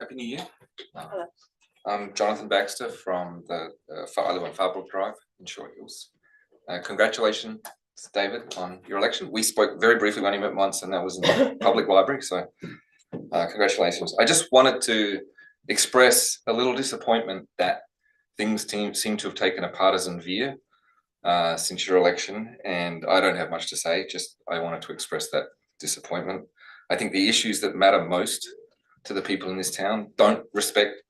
Happy New Year. I'm Jonathan Baxter from I live on Farbrook Drive in Short Hills. Congratulations, David, on your election. We spoke very briefly, we only met once, and that was in the public library, so congratulations. I just wanted to express a little disappointment that things seem to have taken a partisan veer since your election, and I don't have much to say, just I wanted to express that disappointment. I think the issues that matter most to the people in this town don't respect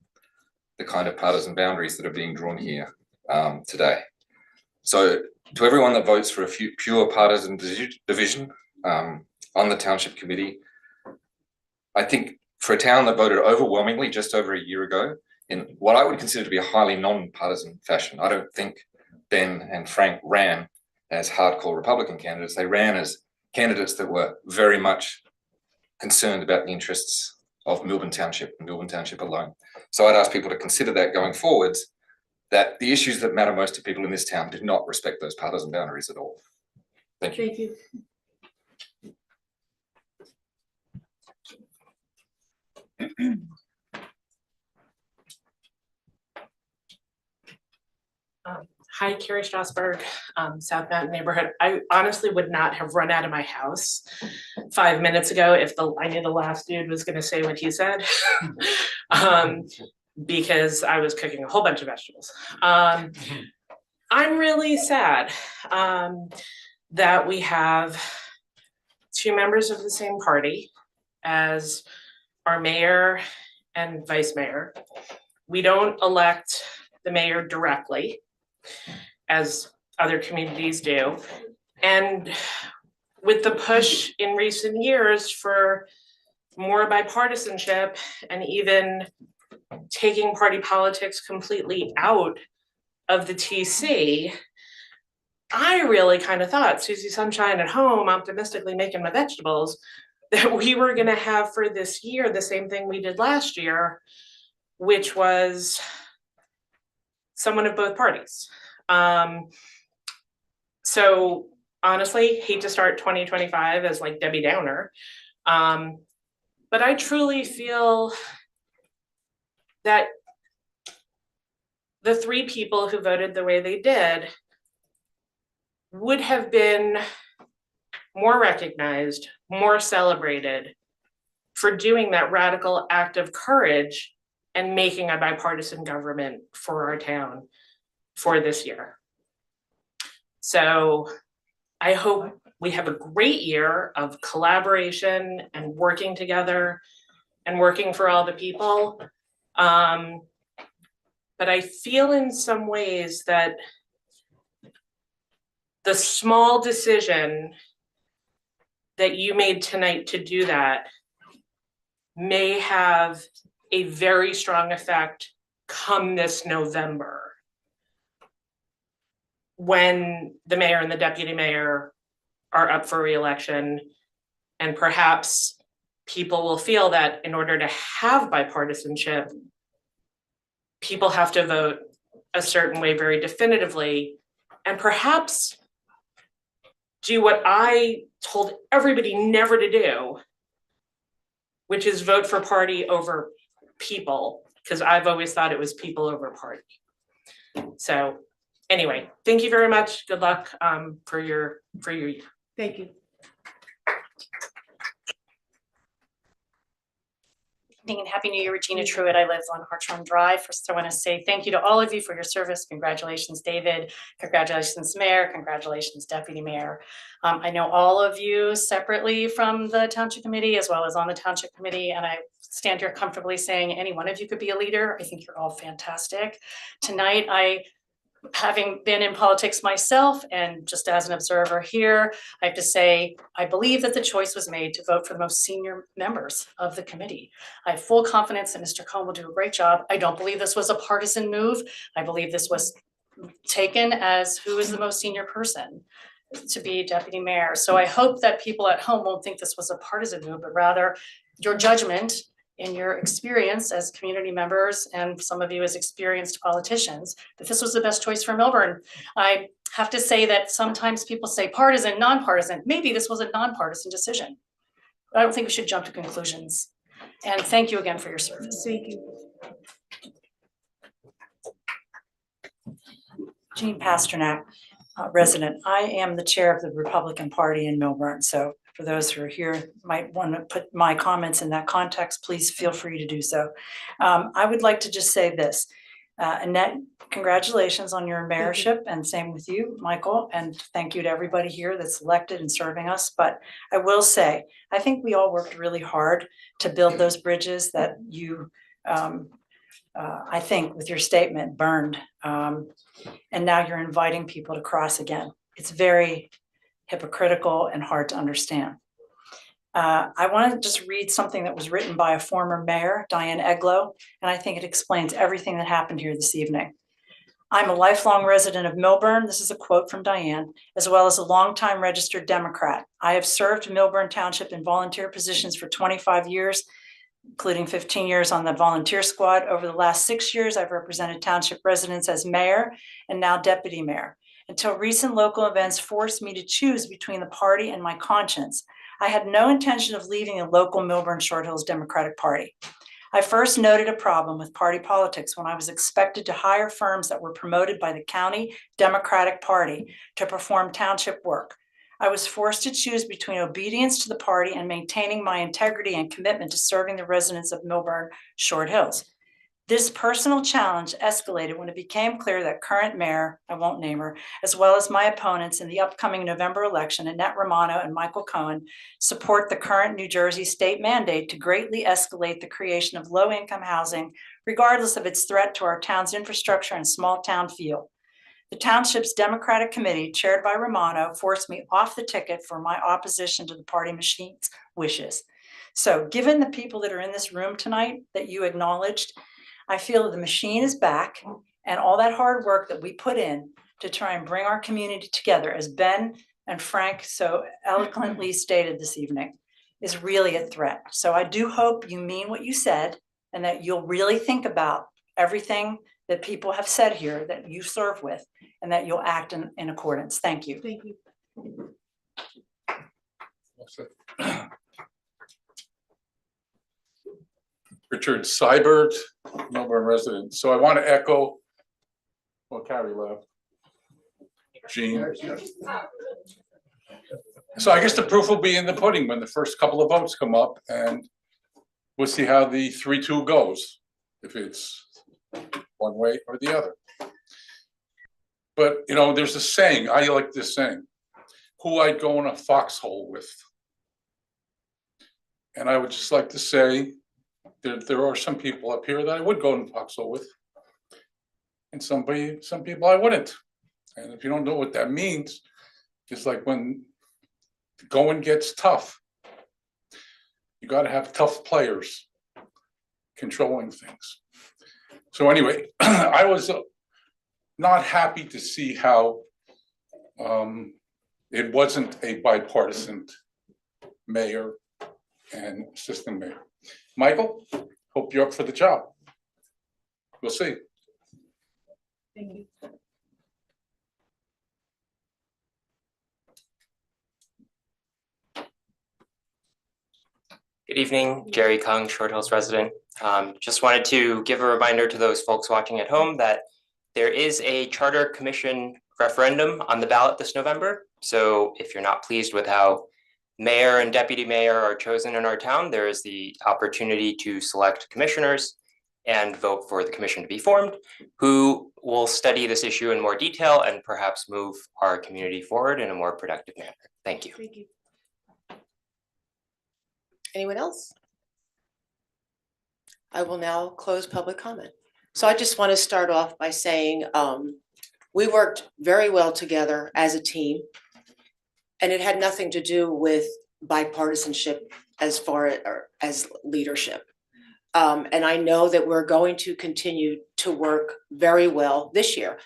the kind of partisan boundaries that are being drawn here today. So to everyone that votes for a pure partisan division on the Township Committee, I think for a town that voted overwhelmingly just over a year ago in what I would consider to be a highly non-partisan fashion, I don't think Ben and Frank ran as hardcore Republican candidates. They ran as candidates that were very much concerned about the interests of Melbourne Township and Melbourne Township alone. So I'd ask people to consider that going forwards, that the issues that matter most to people in this town did not respect those partisan boundaries at all. Thank you. Thank you. Hi, Carrie Strasberg, South Mountain neighborhood. I honestly would not have run out of my house 5 minutes ago if I knew the last dude was going to say what he said, because I was cooking a whole bunch of vegetables. I'm really sad that we have two members of the same party as our mayor and vice mayor. We don't elect the mayor directly, as other communities do. And with the push in recent years for more bipartisanship and even taking party politics completely out of the TC, I really kind of thought, Susie Sunshine at home, optimistically making my vegetables, that we were gonna have for this year the same thing we did last year, which was someone of both parties. So honestly, hate to start 2025 as like Debbie Downer, but I truly feel that the three people who voted the way they did would have been more recognized, more celebrated for doing that radical act of courage and making a bipartisan government for our town for this year. So I hope we have a great year of collaboration and working together and working for all the people. But I feel in some ways that the small decision that you made tonight to do that may have a very strong effect come this November, when the mayor and the deputy mayor are up for re-election, and perhaps people will feel that in order to have bipartisanship, people have to vote a certain way very definitively, and perhaps do what I told everybody never to do, which is vote for party over people, because I've always thought it was people over party. So anyway, thank you very much. Good luck for your year. Thank you. And Happy New Year, Regina Truitt. I live on Hartshorn Drive. First, I want to say thank you to all of you for your service. Congratulations, David. Congratulations, Mayor. Congratulations, Deputy Mayor. I know all of you separately from the Township Committee as well as on the Township Committee, and I stand here comfortably saying any one of you could be a leader. I think you're all fantastic. Tonight, having been in politics myself and just as an observer here, I have to say, I believe that the choice was made to vote for the most senior members of the committee. I have full confidence that Mr. Cohen will do a great job. I don't believe this was a partisan move. I believe this was taken as who is the most senior person to be deputy mayor. So I hope that people at home won't think this was a partisan move, but rather your judgment in your experience as community members and some of you as experienced politicians, that this was the best choice for Milburn. I have to say that sometimes people say partisan, nonpartisan. Maybe this was a nonpartisan decision. I don't think we should jump to conclusions. And thank you again for your service. Thank you. Jean Pasternak, resident. I am the chair of the Republican Party in Milburn. So for those who are here, might want to put my comments in that context, please feel free to do so. I would like to just say this. Annette, congratulations on your mayorship, and same with you, Michael, and thank you to everybody here that's elected and serving us. But I will say, I think we all worked really hard to build those bridges that you, I think with your statement, burned. And now you're inviting people to cross again. It's very hypocritical and hard to understand. I want to just read something that was written by a former mayor, Diane Eglow, and I think it explains everything that happened here this evening. I'm a lifelong resident of Milburn. This is a quote from Diane, as well as a longtime registered Democrat. I have served Milburn Township in volunteer positions for 25 years, including 15 years on the volunteer squad. Over the last 6 years, I've represented township residents as mayor and now deputy mayor. Until recent local events forced me to choose between the party and my conscience, I had no intention of leaving the local Milburn Short Hills Democratic Party. I first noted a problem with party politics when I was expected to hire firms that were promoted by the county Democratic Party to perform township work. I was forced to choose between obedience to the party and maintaining my integrity and commitment to serving the residents of Milburn Short Hills. This personal challenge escalated when it became clear that current mayor, I won't name her, as well as my opponents in the upcoming November election, Annette Romano and Michael Cohen, support the current New Jersey state mandate to greatly escalate the creation of low-income housing, regardless of its threat to our town's infrastructure and small town feel. The township's Democratic Committee, chaired by Romano, forced me off the ticket for my opposition to the party machine's wishes. So given the people that are in this room tonight that you acknowledged, I feel that the machine is back, and all that hard work that we put in to try and bring our community together, as Ben and Frank so eloquently stated this evening, is really a threat. So I do hope you mean what you said and that you'll really think about everything that people have said here that you serve with, and that you'll act in accordance. Thank you. Thank you. Richard Seibert, Melbourne resident. So I want to echo what Carrie left. Jean. So I guess the proof will be in the pudding when the first couple of votes come up, and we'll see how the 3-2 goes, if it's one way or the other. But, you know, there's a saying, I like this saying, who I'd go in a foxhole with. And I would just like to say, there are some people up here that I would go in a foxhole with, and some people I wouldn't. And if you don't know what that means, it's like when the going gets tough, you got to have tough players controlling things. So anyway, I was not happy to see how it wasn't a bipartisan mayor and assistant mayor. Michael, hope you're up for the job. We'll see. Thank you. Good evening, Jerry Kung, Short Hills resident. Just wanted to give a reminder to those folks watching at home that there is a charter commission referendum on the ballot this November. So if you're not pleased with how mayor and deputy mayor are chosen in our town, there is the opportunity to select commissioners and vote for the commission to be formed, who will study this issue in more detail and perhaps move our community forward in a more productive manner. Thank you. Thank you. Anyone else? I will now close public comment. So I just want to start off by saying, we worked very well together as a team. And it had nothing to do with bipartisanship as far as leadership. And I know that we're going to continue to work very well this year.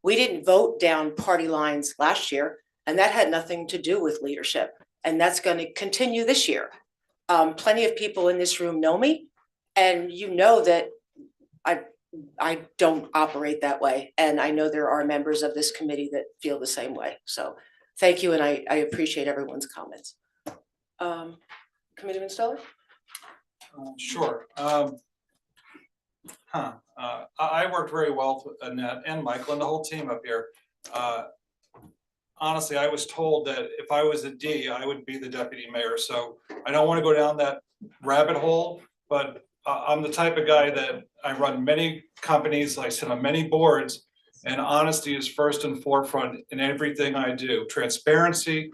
We didn't vote down party lines last year, and that had nothing to do with leadership. And that's going to continue this year. Plenty of people in this room know me, and you know that I don't operate that way. And I know there are members of this committee that feel the same way. So thank you, and I appreciate everyone's comments. Committeeman Stoller? Sure. I worked very well with Annette and Michael and the whole team up here. Honestly, I was told that if I was a D, I would be the deputy mayor. So I don't want to go down that rabbit hole, but I'm the type of guy that I run many companies, I sit on many boards, and honesty is first and forefront in everything I do. Transparency,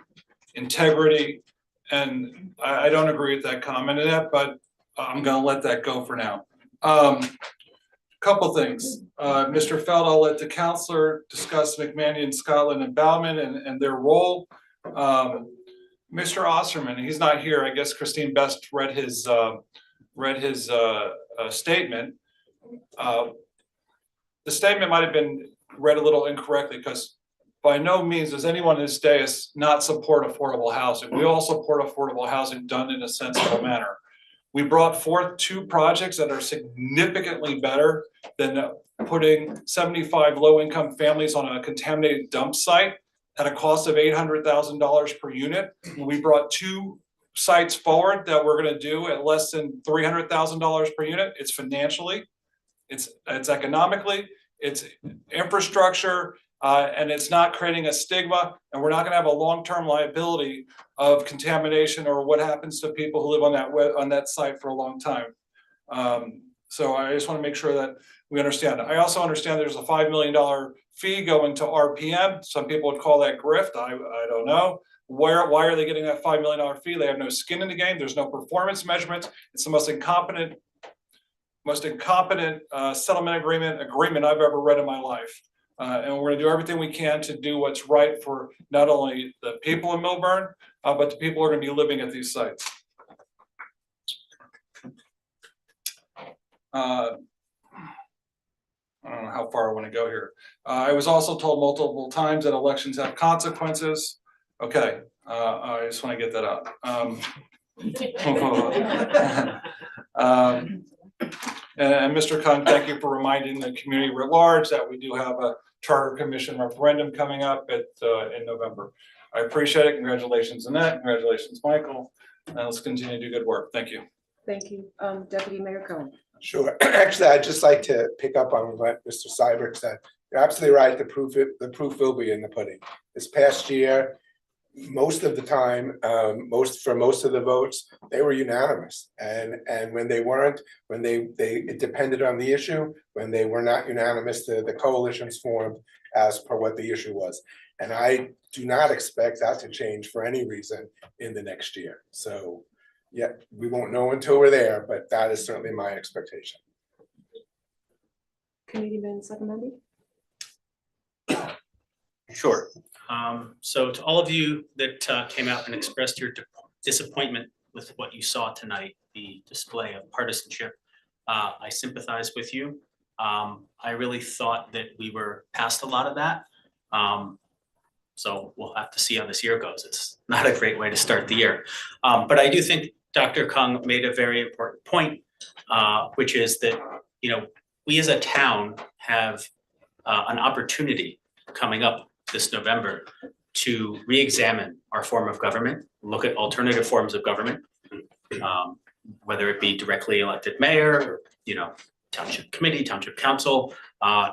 integrity, and I don't agree with that comment in that, but I'm gonna let that go for now. Couple things. Mr. Feld, I'll let the counselor discuss McManus, Scotland, and Bauman and their role. Mr. Osterman, he's not here. I guess Christine Best read his statement. The statement might have been read a little incorrectly because by no means does anyone in this dais not support affordable housing. We all support affordable housing done in a sensible manner. We brought forth 2 projects that are significantly better than putting 75 low-income families on a contaminated dump site at a cost of $800,000 per unit. We brought 2 sites forward that we're gonna do at less than $300,000 per unit. It's financially, it's economically, it's infrastructure, and it's not creating a stigma, and we're not gonna have a long-term liability of contamination or what happens to people who live on that site for a long time. So I just wanna make sure that we understand. I also understand there's a $5 million fee going to RPM. Some people would call that grift, I don't know. Why are they getting that $5 million fee? They have no skin in the game, there's no performance measurement. It's the most incompetent settlement agreement I've ever read in my life. And we're gonna do everything we can to do what's right for not only the people in Millburn, but the people who are gonna be living at these sites. I don't know how far I wanna go here. I was also told multiple times that elections have consequences. Okay, I just wanna get that out. And Mr. Khan, thank you for reminding the community writ large that we do have a charter commission referendum coming up in November. I appreciate it. Congratulations, Annette. Congratulations, Michael. And let's continue to do good work. Thank you. Thank you. Deputy Mayor Cohen. Sure. Actually, I'd just like to pick up on what Mr. Seibert said. You're absolutely right. The proof will be in the pudding. This past year, most of the time, for most of the votes, they were unanimous. And when they weren't, it depended on the issue. When they were not unanimous, the coalitions formed as per what the issue was. And I do not expect that to change for any reason in the next year. So yeah, we won't know until we're there, but that is certainly my expectation. Committeeman Supplementary? Sure. So to all of you that came out and expressed your disappointment with what you saw tonight, the display of partisanship, I sympathize with you. I really thought that we were past a lot of that. So we'll have to see how this year goes. It's not a great way to start the year. But I do think Dr. Kung made a very important point, which is that, you know, we as a town have an opportunity coming up this November to re-examine our form of government, look at alternative forms of government, whether it be directly elected mayor, or, township committee, township council,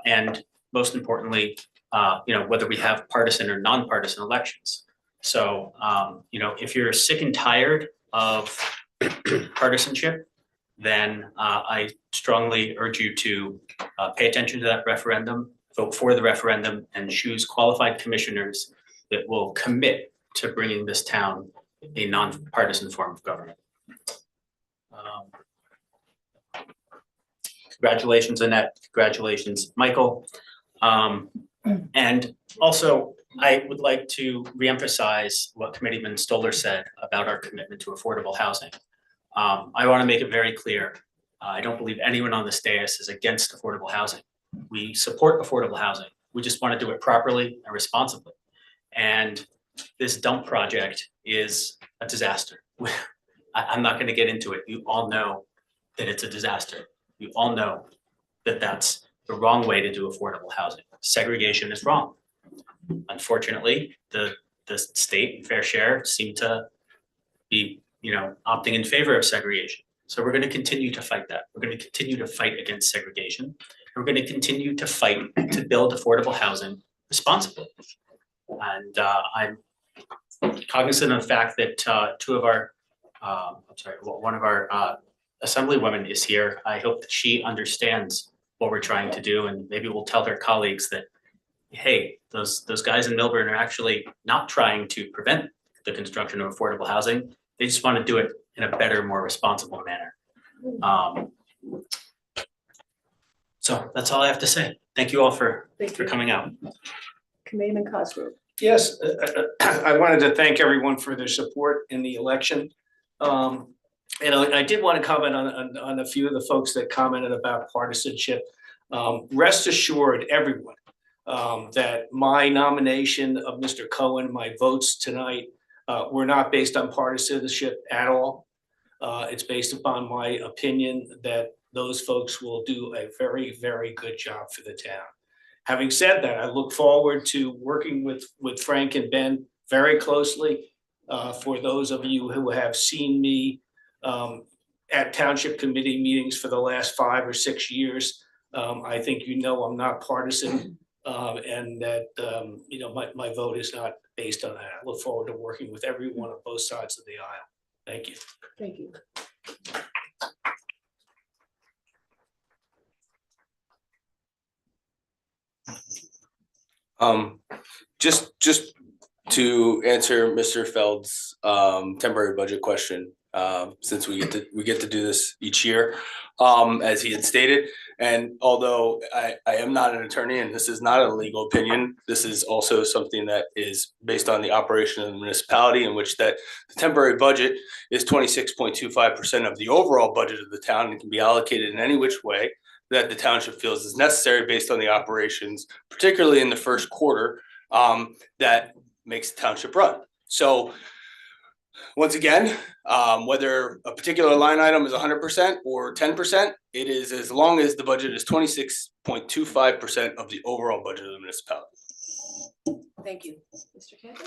and most importantly, whether we have partisan or nonpartisan elections. So, if you're sick and tired of partisanship, then I strongly urge you to pay attention to that referendum, vote for the referendum, and choose qualified commissioners that will commit to bringing this town a nonpartisan form of government. Congratulations, Annette. Congratulations, Michael. And also, I would like to reemphasize what Committeeman Stoller said about our commitment to affordable housing. I want to make it very clear. I don't believe anyone on this dais is against affordable housing. We support affordable housing. We just want to do it properly and responsibly. And this dump project is a disaster. I'm not going to get into it. You all know that it's a disaster. You all know that that's the wrong way to do affordable housing. Segregation is wrong. Unfortunately, the state and fair share seem to be, opting in favor of segregation. So we're going to continue to fight that. We're going to continue to fight against segregation. We're going to continue to fight to build affordable housing responsibly. And I'm cognizant of the fact that one of our assemblywomen is here. I hope that she understands what we're trying to do, and maybe we'll tell her colleagues that, hey, those guys in Milburn are actually not trying to prevent the construction of affordable housing. They just want to do it in a better, more responsible manner. So that's all I have to say. Thank you all for coming out. Committeeman Cosgrove. Yes, I wanted to thank everyone for their support in the election. And I did want to comment on a few of the folks that commented about partisanship. Rest assured, everyone, that my nomination of Mr. Cohen, my votes tonight, were not based on partisanship at all. It's based upon my opinion that those folks will do a very, very good job for the town. Having said that, I look forward to working with Frank and Ben very closely. For those of you who have seen me at township committee meetings for the last 5 or 6 years, I think I'm not partisan, and that my vote is not based on that. I look forward to working with everyone on both sides of the aisle. Thank you. Thank you. Just to answer Mr. Feld's temporary budget question, since we get to do this each year, as he had stated. And although I am not an attorney and this is not a legal opinion, this is also something that is based on the operation of the municipality, in which that the temporary budget is 26.25% of the overall budget of the town and can be allocated in any which way that the township feels is necessary based on the operations, particularly in the first quarter, that makes the township run. So once again, whether a particular line item is 100% or 10%, it is as long as the budget is 26.25% of the overall budget of the municipality. Thank you. Mr. Cantor?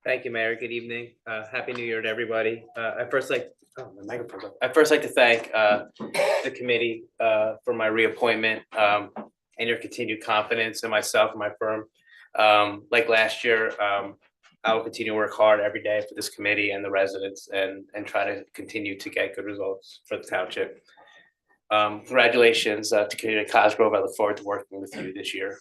Thank you, Mayor. Good evening. Happy New Year to everybody. I'd first like to thank the committee for my reappointment and your continued confidence in myself and my firm. Like last year, I will continue to work hard every day for this committee and the residents and try to continue to get good results for the township. Congratulations to Committeeman Cosgrove. I look forward to working with you this year.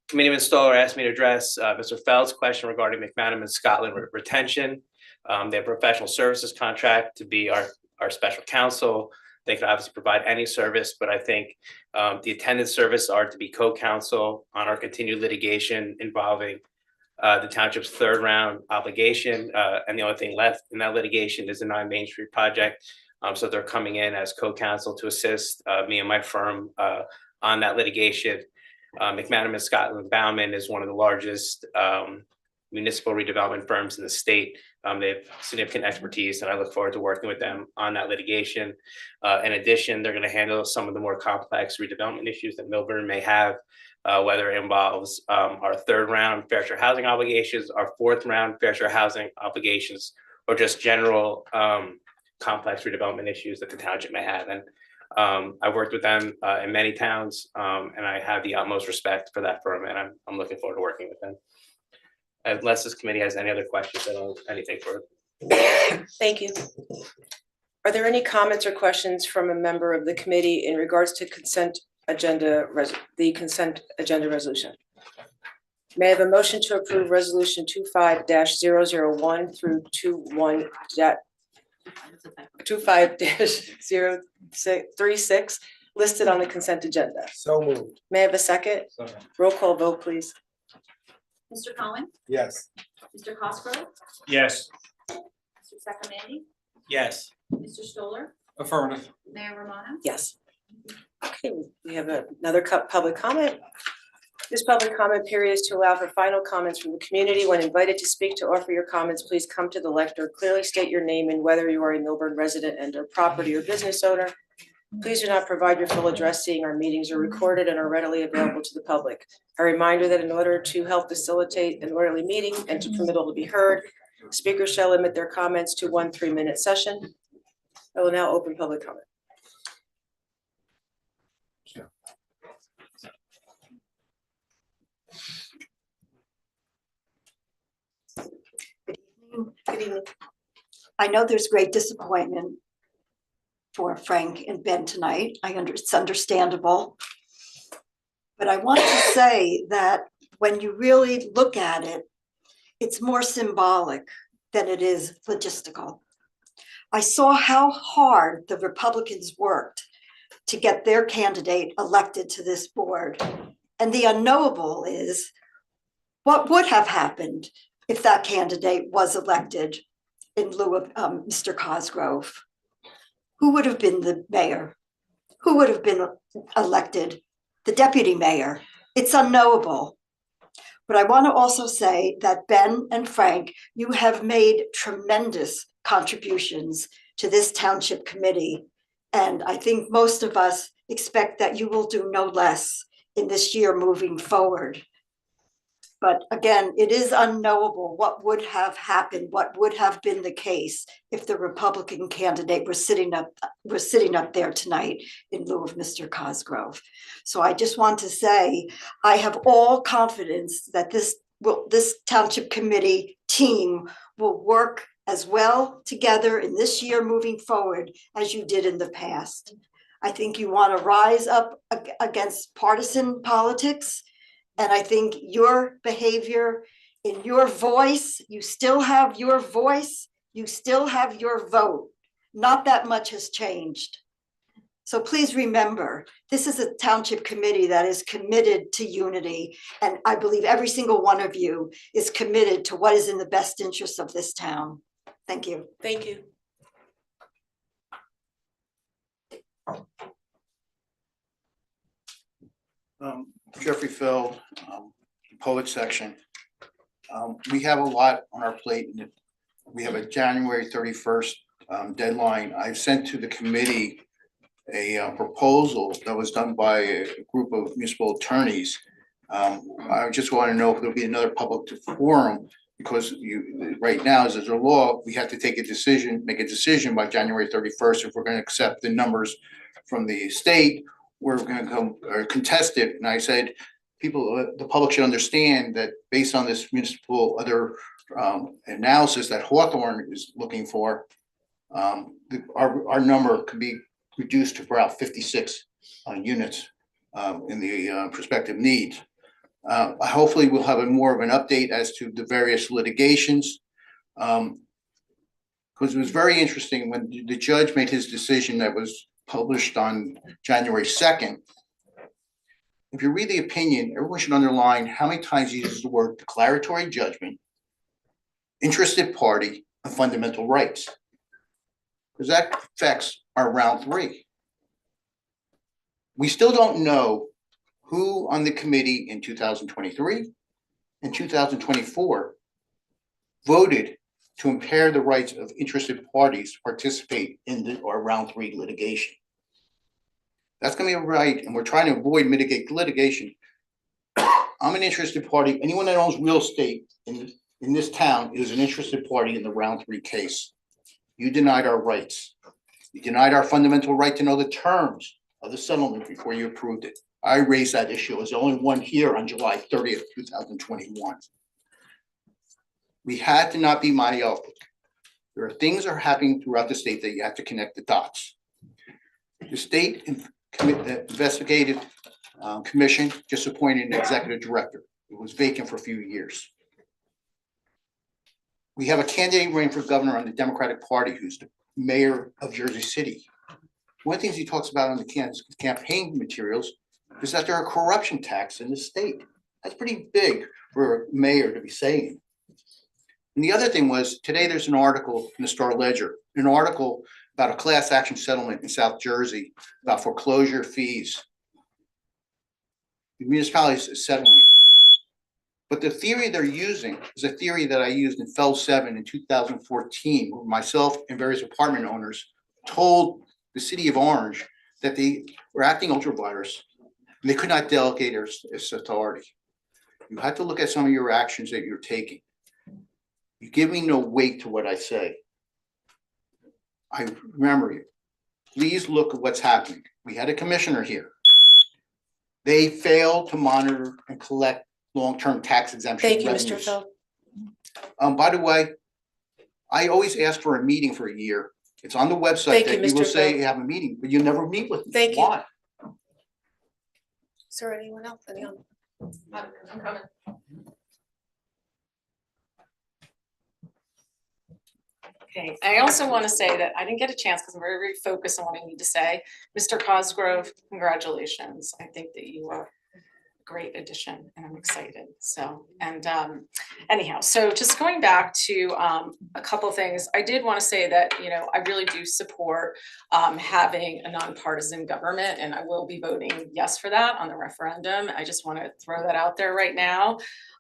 Committeeman Stoller asked me to address Mr. Feld's question regarding McManaman Scotland retention. They have a professional services contract to be our special counsel. They can obviously provide any service, but I think the attendance service are to be co-counsel on our continued litigation involving the township's third round obligation. And the only thing left in that litigation is the 9 Main Street project. So they're coming in as co-counsel to assist me and my firm on that litigation. McManaman Scotland Bauman is one of the largest municipal redevelopment firms in the state. They have significant expertise, and I look forward to working with them on that litigation. In addition, they're going to handle some of the more complex redevelopment issues that Milburn may have, whether it involves our third round fair share housing obligations, our fourth round fair share housing obligations, or just general complex redevelopment issues that the township may have. And I've worked with them in many towns, and I have the utmost respect for that firm, and I'm looking forward to working with them. Unless this committee has any other questions, I don't have anything for it. Thank you. Are there any comments or questions from a member of the committee in regards to the consent agenda resolution? May I have a motion to approve resolution 25-001 through 25-036 listed on the consent agenda? So moved. May I have a second? Roll call vote, please. Mr. Cohen, Yes. Mr. Cosgrove, Yes. Mr. Sacramento, Yes. Mr. Stoller, Affirmative. Mayor Romano. Yes. Okay, we have another public comment. This public comment period is to allow for final comments from the community. When invited to speak to offer your comments, please come to the lectern. Clearly state your name and whether you are a Milburn resident and or property or business owner. Please do not provide your full address, seeing our meetings are recorded and are readily available to the public. A reminder that in order to help facilitate an orderly meeting and to permit all to be heard, speakers shall limit their comments to 1 3-minute session. I will now open public comment. Good evening. I know there's great disappointment for Frank and Ben tonight. It's understandable. But I want to say that when you really look at it, it's more symbolic than it is logistical. I saw how hard the Republicans worked to get their candidate elected to this board. And the unknowable is what would have happened if that candidate was elected in lieu of Mr. Cosgrove. Who would have been the mayor? Who would have been elected? The deputy mayor. It's unknowable. But I want to also say that Ben and Frank, you have made tremendous contributions to this township committee. And I think most of us expect that you will do no less in this year moving forward. But again, it is unknowable what would have happened, what would have been the case if the Republican candidate was sitting up there tonight in lieu of Mr. Cosgrove. So I just want to say, I have all confidence that this township committee team will work as well together in this year moving forward as you did in the past. I think you want to rise up against partisan politics. And I think your behavior in your voice, you still have your voice, you still have your vote. Not that much has changed. So please remember, this is a township committee that is committed to unity. And I believe every single one of you is committed to what is in the best interest of this town. Thank you. Thank you. Jeffrey Feld, poet section. We have a lot on our plate. We have a January 31st deadline. I've sent to the committee a proposal that was done by a group of municipal attorneys. I just want to know if there'll be another public forum, because right now, as a law, we have to make a decision by January 31st if we're going to accept the numbers from the state. We're going to come contest it. And I said, the public should understand that based on this municipal other analysis that Hawthorne is looking for, our number could be reduced to about 56 units in the prospective needs. Hopefully we'll have more of an update as to the various litigations. Because it was very interesting when the judge made his decision that was published on January 2nd. If you read the opinion, everyone should underline how many times he uses the word declaratory judgment, interested party, and fundamental rights. Because that affects our round 3. We still don't know who on the committee in 2023 and 2024 voted to impair the rights of interested parties to participate in the or round three litigation. That's gonna be a right, and we're trying to avoid mitigate litigation. I'm an interested party. Anyone that owns real estate in this town is an interested party in the round three case. You denied our rights. You denied our fundamental right to know the terms of the settlement before you approved it. I raised that issue as the only one here on July 30th, 2021. We had to not be myopic. There are things that are happening throughout the state that you have to connect the dots. The state investigative commission just appointed an executive director. It was vacant for a few years. We have a candidate running for governor on the Democratic Party who's the mayor of Jersey City. One of the things he talks about on the campaign materials is that there are corruption tax in the state. That's pretty big for a mayor to be saying. And the other thing was, today there's an article in the Star Ledger, an article about a class action settlement in South Jersey about foreclosure fees. The municipality is settling it. But the theory they're using is a theory that I used in FEL 7 in 2014, where myself and various apartment owners told the city of Orange that they were acting ultra virus and they could not delegate its authority. You have to look at some of your actions that you're taking. You give me no weight to what I say. I remember you. Please look at what's happening. We had a commissioner here. They failed to monitor and collect long-term tax exemption Thank you, revenues. Mr. Feld. By the way, I always ask for a meeting for a year. It's on the website Thank you, that you will Mr. say Feld. you have a meeting, but you never meet with me. Thank you. Why? Is there anyone else? I'm coming. Okay, I also want to say that I didn't get a chance because I'm very, very focused on what I need to say. Mr. Cosgrove, congratulations. I think that you are a great addition and I'm excited. So, and anyhow, so just going back to a couple things, I did want to say that, you know, I really do support having a nonpartisan government, and I will be voting yes for that on the referendum. I just want to throw that out there right now.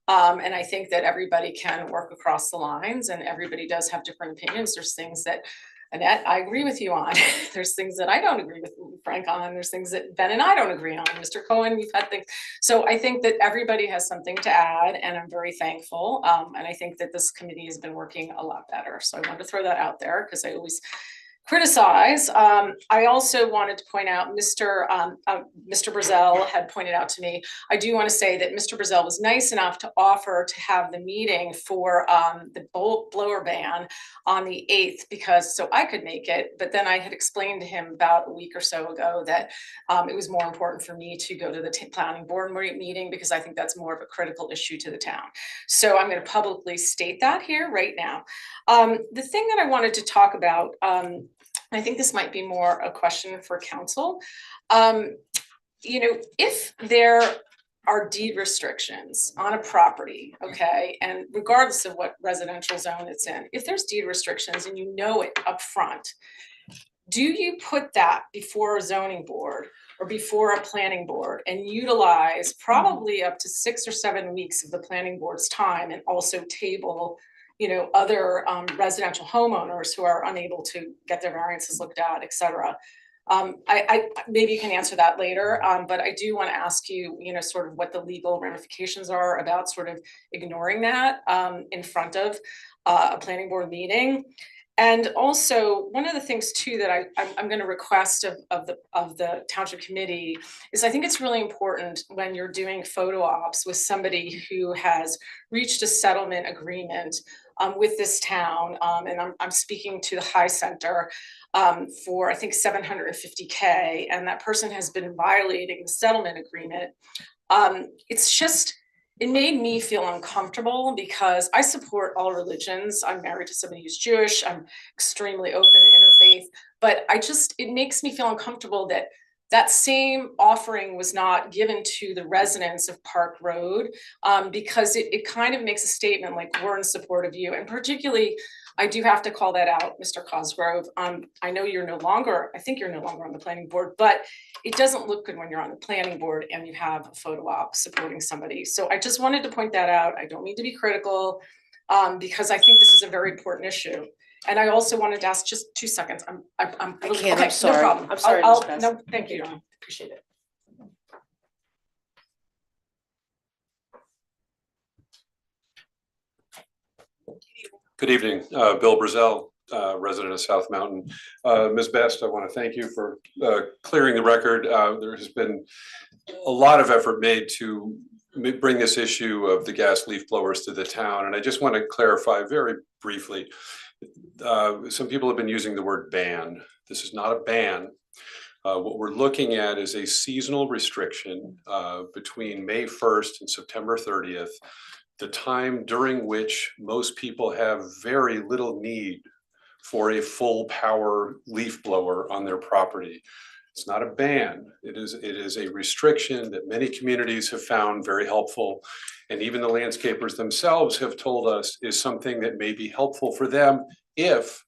And I think that everybody can work across the lines and everybody does have different opinions. There's things that, Annette, I agree with you on. There's things that I don't agree with Frank on. There's things that Ben and I don't agree on. Mr. Cohen, we've had things. So I think that everybody has something to add and I'm very thankful. And I think that this committee has been working a lot better. So I wanted to throw that out there because I always criticize. I also wanted to point out Mr. Brazel had pointed out to me, I do want to say that Mr. Brazel was nice enough to offer to have the meeting for the blower ban on the 8th because so I could make it, but then I had explained to him about a week or so ago that it was more important for me to go to the planning board meeting because I think that's more of a critical issue to the town. So I'm going to publicly state that here right now. The thing that I wanted to talk about, I think this might be more a question for council. You know, if there are deed restrictions on a property, okay, and regardless of what residential zone it's in, if there's deed restrictions and you know it up front, do you put that before a zoning board or before a planning board and utilize probably up to 6 or 7 weeks of the planning board's time and also table, you know, other residential homeowners who are unable to get their variances looked at, et cetera. I maybe you can answer that later, but I do want to ask you, you know, sort of what the legal ramifications are about sort of ignoring that in front of a planning board meeting. And also, one of the things too that I'm going to request of the township committee is I think it's really important when you're doing photo ops with somebody who has reached a settlement agreement with this town, and I'm speaking to the High Center for I think $750K, and that person has been violating the settlement agreement. It's just, it made me feel uncomfortable because I support all religions. I'm married to somebody who's Jewish. I'm extremely open to interfaith, but it makes me feel uncomfortable that that same offering was not given to the residents of Park Road because it kind of makes a statement like we're in support of you. And particularly, I do have to call that out, Mr. Cosgrove. I know you're no longer, I think you're no longer on the planning board, but it doesn't look good when you're on the planning board and you have a photo op supporting somebody. So I just wanted to point that out. I don't mean to be critical. because I think this is a very important issue. And I also wanted to ask, just 2 seconds, I'm. I can't, I'm Okay, sorry. no problem. I'm sorry, I'll- Ms. Best. No, thank you, appreciate it. Good evening, Bill Brazel, resident of South Mountain. Ms. Best, I want to thank you for clearing the record. There has been a lot of effort made to bring this issue of the gas leaf blowers to the town, and I just want to clarify very briefly. Some people have been using the word ban. This is not a ban. What we're looking at is a seasonal restriction between May 1st and September 30th, the time during which most people have very little need for a full power leaf blower on their property. It's not a ban. It is a restriction that many communities have found very helpful. And even the landscapers themselves have told us is something that may be helpful for them if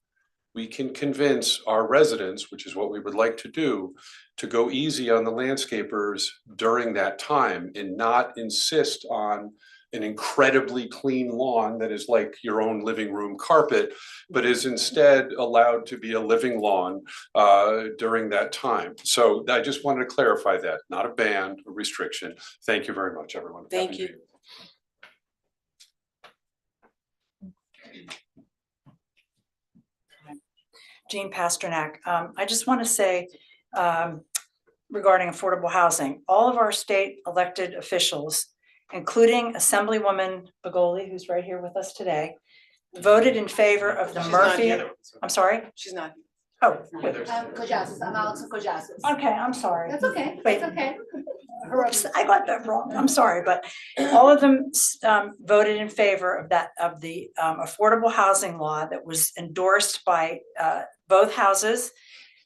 we can convince our residents, which is what we would like to do, to go easy on the landscapers during that time and not insist on an incredibly clean lawn that is like your own living room carpet, but is instead allowed to be a living lawn during that time. So I just wanted to clarify that, not a ban, a restriction. Thank you very much, everyone. Thank Happy New you. Year. Jean Pasternak. I just want to say regarding affordable housing, all of our state elected officials, including Assemblywoman Begoli, who's right here with us today, voted in favor of the She's not Murphy. here. I'm sorry? She's not. Oh, Kojasas, I'm Alex Kojasas. okay, I'm sorry. That's okay, Wait. that's okay. Oops, I got that wrong. I'm sorry, but all of them voted in favor of that, of the affordable housing law that was endorsed by both houses,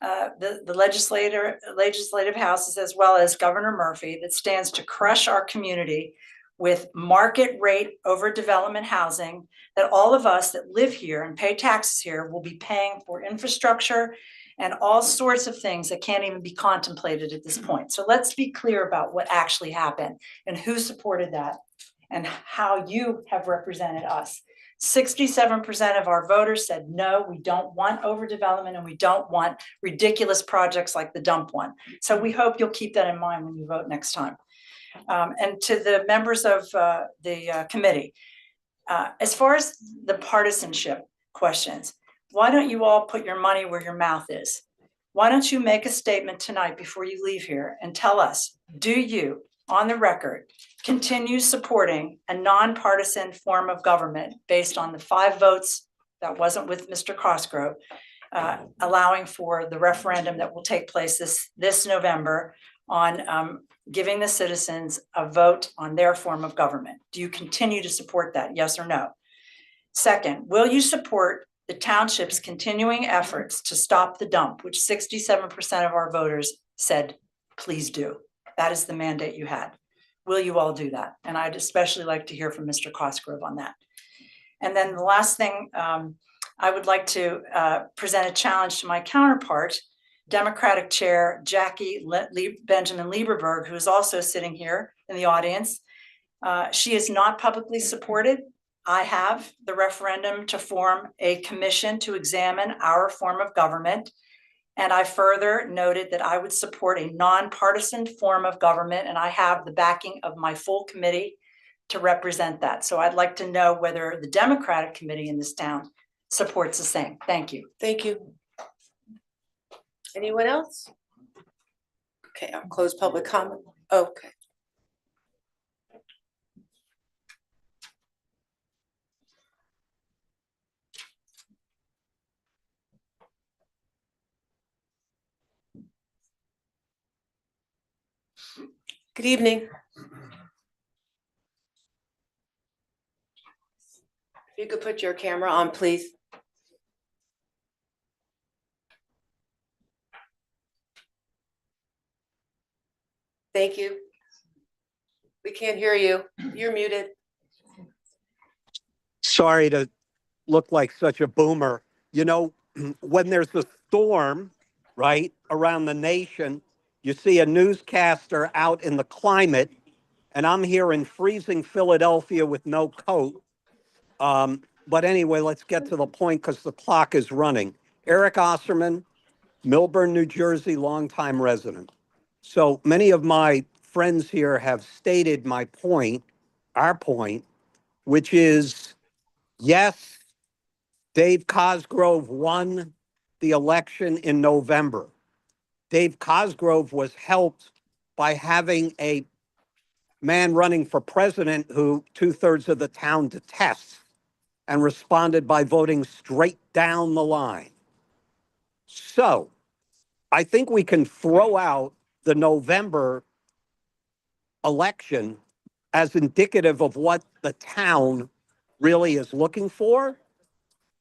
the legislative houses, as well as Governor Murphy, that stands to crush our community with market rate overdevelopment housing that all of us that live here and pay taxes here will be paying for infrastructure and all sorts of things that can't even be contemplated at this point. So let's be clear about what actually happened and who supported that and how you have represented us. 67% of our voters said, no, we don't want overdevelopment and we don't want ridiculous projects like the dump one. So we hope you'll keep that in mind when you vote next time. And to the members of the committee, as far as the partisanship questions, why don't you all put your money where your mouth is? Why don't you make a statement tonight before you leave here and tell us, do you, on the record, continue supporting a nonpartisan form of government based on the 5 votes that wasn't with Mr. Cosgrove, allowing for the referendum that will take place this November on giving the citizens a vote on their form of government? Do you continue to support that, yes or no? Second, will you support the township's continuing efforts to stop the dump, which 67% of our voters said, please do? That is the mandate you had. Will you all do that? And I'd especially like to hear from Mr. Cosgrove on that. And then the last thing, I would like to present a challenge to my counterpart, Democratic Chair Jackie Benjamin Lieberberg, who is also sitting here in the audience. She is not publicly supported. I have the referendum to form a commission to examine our form of government. And I further noted that I would support a nonpartisan form of government, and I have the backing of my full committee to represent that. So I'd like to know whether the Democratic committee in this town supports the same. Thank you. Thank you. Anyone else? Okay, I'll close public comment. Okay. Good evening. If you could put your camera on, please. Thank you. We can't hear you. You're muted. Sorry to look like such a boomer. You know, when there's a storm, right, around the nation, you see a newscaster out in the climate, and I'm here in freezing Philadelphia with no coat. But anyway, let's get to the point because the clock is running. Eric Osserman, Millburn, New Jersey, longtime resident. So many of my friends here have stated my point, our point, which is, yes, Dave Cosgrove won the election in November. Dave Cosgrove was helped by having a man running for president who 2/3 of the town detests and responded by voting straight down the line. So I think we can throw out the November election as indicative of what the town really is looking for.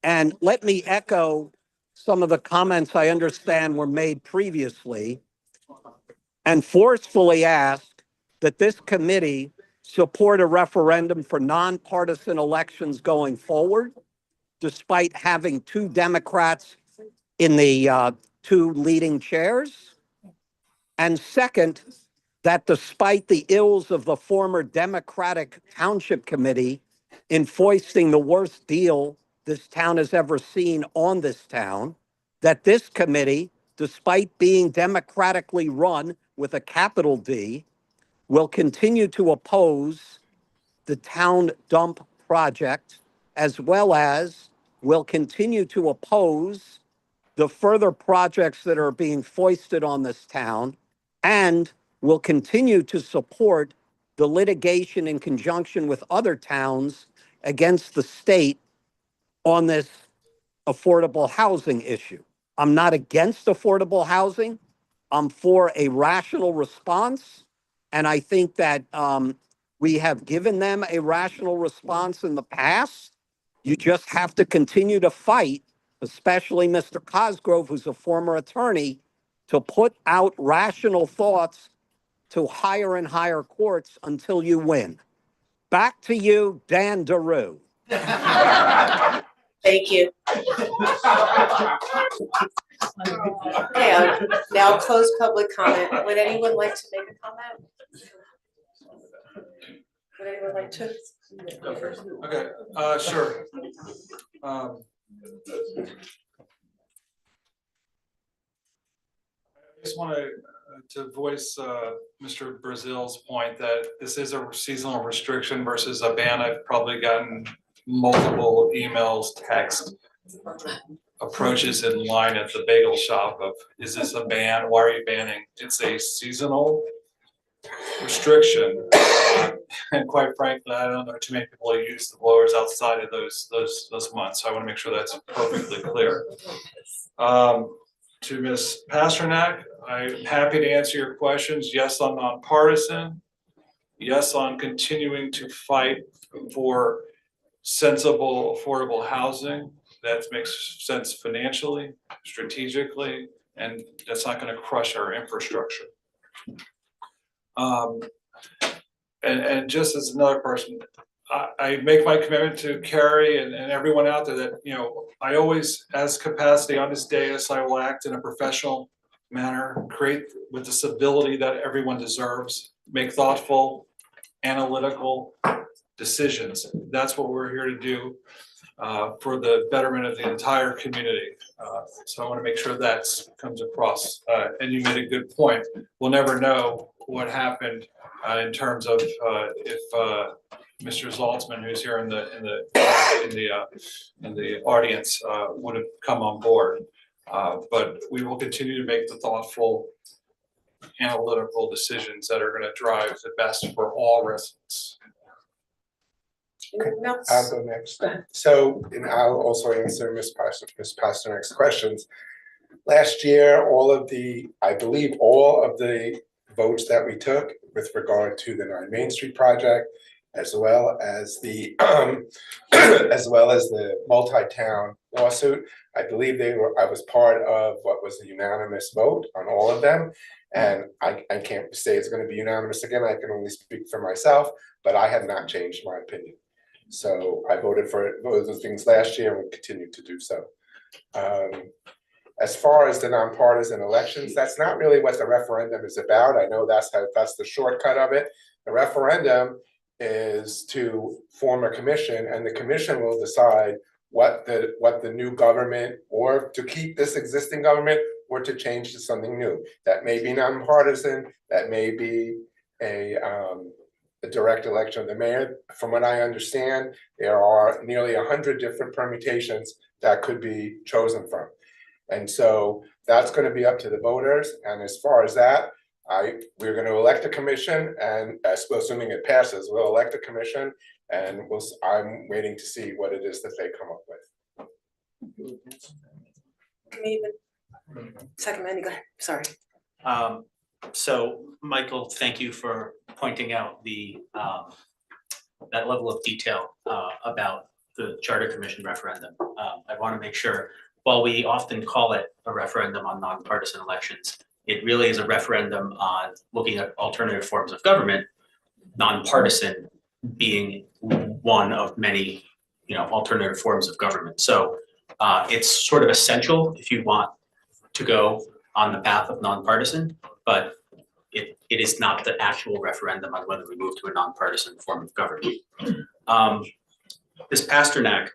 And let me echo some of the comments I understand were made previously and forcefully ask that this committee support a referendum for nonpartisan elections going forward, despite having two Democrats in the two leading chairs. And second, that despite the ills of the former Democratic Township Committee in foisting the worst deal this town has ever seen on this town, that this committee, despite being democratically run with a capital D, will continue to oppose the town dump project, as well as will continue to oppose the further projects that are being foisted on this town, and will continue to support the litigation in conjunction with other towns against the state on this affordable housing issue. I'm not against affordable housing. I'm for a rational response. And I think that we have given them a rational response in the past. You just have to continue to fight, especially Mr. Cosgrove, who's a former attorney, to put out rational thoughts to higher and higher courts until you win. Back to you, Dan DeRue. Thank you. Okay, I'll now close public comment. Would anyone like to make a comment? Would anyone like to? Go first. Okay, sure. I just wanted to voice Mr. Brazil's point that this is a seasonal restriction versus a ban. I've probably gotten multiple emails, text approaches in line at the bagel shop of, is this a ban? Why are you banning? It's a seasonal restriction. And quite frankly, I don't know too many people who use the blowers outside of those months. So I want to make sure that's perfectly clear. To Ms. Pasternak, I'm happy to answer your questions. Yes, on nonpartisan. Yes, on continuing to fight for sensible, affordable housing that makes sense financially, strategically, and that's not going to crush our infrastructure. And just as another person, I make my commitment to Carrie and everyone out there that, you know, I always, as capacity on this dais, I will act in a professional manner, create with the civility that everyone deserves, make thoughtful, analytical decisions. That's what we're here to do for the betterment of the entire community. So I want to make sure that comes across. And you made a good point. We'll never know what happened in terms of if Mr. Zaltzman, who's here in the audience, would have come on board. But we will continue to make the thoughtful, analytical decisions that are going to drive the best for all residents. I'll go next. So, and I'll also answer Ms. Pasternak's questions. Last year, I believe all of the votes that we took with regard to the 9 Main Street project, as well as the multi-town lawsuit, I believe I was part of what was a unanimous vote on all of them. And I can't say it's going to be unanimous again. I can only speak for myself, but I have not changed my opinion. So I voted for those things last year and will continue to do so. As far as the nonpartisan elections, that's not really what the referendum is about. I know that's the shortcut of it. The referendum is to form a commission, and the commission will decide what the new government, or to keep this existing government, or to change to something new. That may be nonpartisan, that may be a direct election of the mayor. From what I understand, there are nearly 100 different permutations that could be chosen from. And so that's going to be up to the voters. And as far as that, we're going to elect a commission, and assuming it passes, we'll elect a commission, and I'm waiting to see what it is that they come up with. Second, Mandy, go ahead, sorry. So Michael, thank you for pointing out the that level of detail about the Charter Commission referendum. I want to make sure, while we often call it a referendum on nonpartisan elections, it really is a referendum on looking at alternative forms of government, nonpartisan being one of many, alternative forms of government. So it's sort of essential if you want to go on the path of nonpartisan, but it is not the actual referendum on whether we move to a nonpartisan form of government. Ms. Pasternak,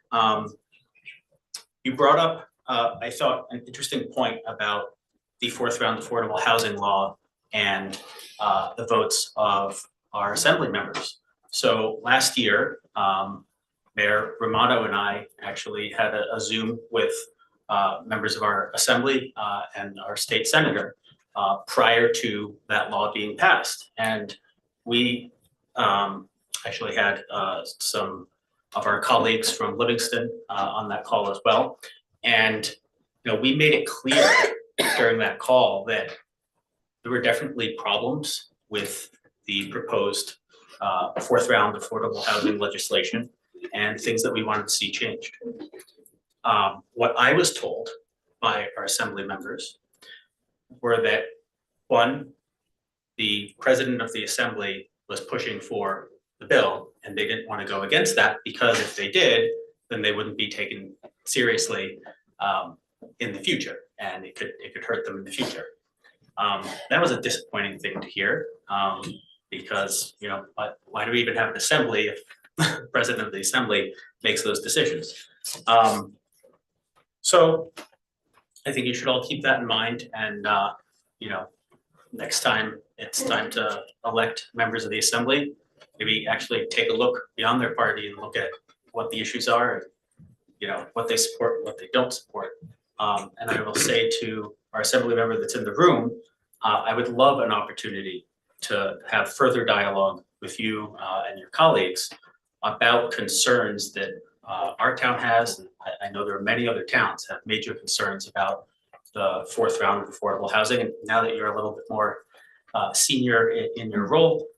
you brought up, I thought, an interesting point about the fourth round affordable housing law and the votes of our assembly members. So last year, Mayor Romano and I actually had a Zoom with members of our assembly and our state senator prior to that law being passed. And we actually had some of our colleagues from Livingston on that call as well. And we made it clear during that call that there were definitely problems with the proposed fourth round affordable housing legislation and things that we wanted to see changed. What I was told by our assembly members were that, one, the president of the assembly was pushing for the bill, and they didn't want to go against that, because if they did, then they wouldn't be taken seriously in the future, and it could hurt them in the future. That was a disappointing thing to hear, because why do we even have an assembly if the president of the assembly makes those decisions? So I think you should all keep that in mind, and next time it's time to elect members of the assembly, maybe actually take a look beyond their party and look at what the issues are, and what they support and what they don't support. And I will say to our assembly member that's in the room, I would love an opportunity to have further dialogue with you and your colleagues about concerns that our town has. And I know there are many other towns that have major concerns about the fourth round of affordable housing. And now that you're a little bit more senior in your role,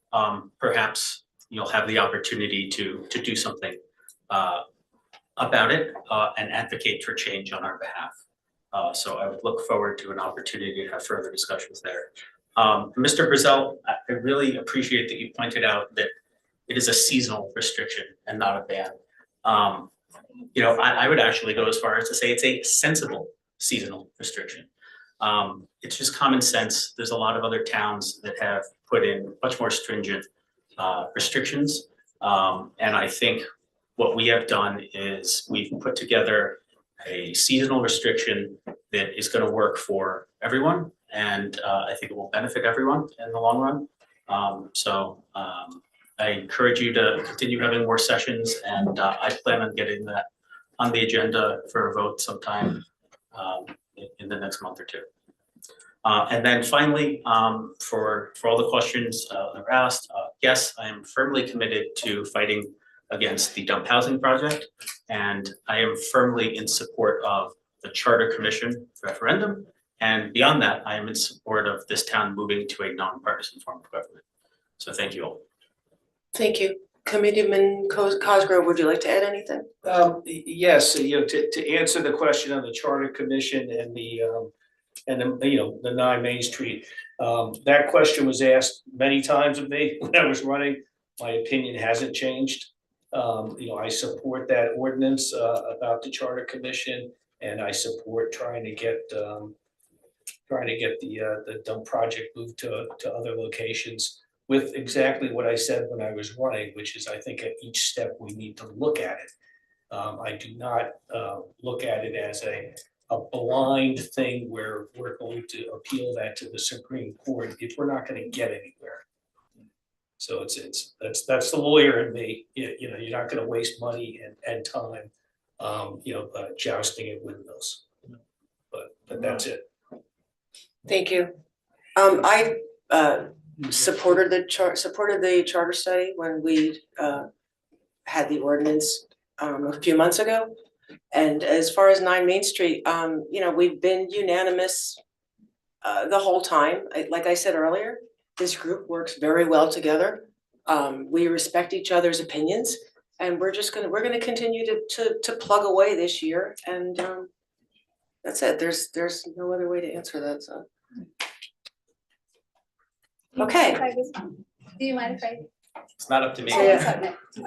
perhaps you'll have the opportunity to do something about it and advocate for change on our behalf. So I would look forward to an opportunity to have further discussions there. Mr. Brazel, I really appreciate that you pointed out that it is a seasonal restriction and not a ban. I would actually go as far as to say it's a sensible seasonal restriction. It's just common sense. There's a lot of other towns that have put in much more stringent restrictions. And I think what we have done is we've put together a seasonal restriction that is going to work for everyone. And I think it will benefit everyone in the long run. So I encourage you to continue having more sessions, and I plan on getting that on the agenda for a vote sometime in the next month or two. And then finally, for all the questions that were asked, yes, I am firmly committed to fighting against the dump housing project, and I am firmly in support of the Charter Commission referendum. And beyond that, I am in support of this town moving to a nonpartisan form of government. So thank you all. Thank you. Committeeman Cosgrove, would you like to add anything? Yes, to answer the question on the Charter Commission and the 9 Main Street, that question was asked many times of me when I was running. My opinion hasn't changed. I support that ordinance about the Charter Commission, and I support trying to get the dump project moved to other locations. with exactly what I said when I was running, which is I think at each step we need to look at it. I do not look at it as a blind thing where we're going to appeal that to the Supreme Court if we're not gonna get anywhere. So that's the lawyer in me, you know, you're not gonna waste money and time, jousting at windmills. But that's it. Thank you. I supported the charter study when we had the ordinance a few months ago. And as far as 9 Main Street, we've been unanimous the whole time. Like I said earlier, this group works very well together. We respect each other's opinions, and we're gonna continue to plug away this year, and that's it. There's no other way to answer that, so. Okay. Do you mind if I? It's not up to me.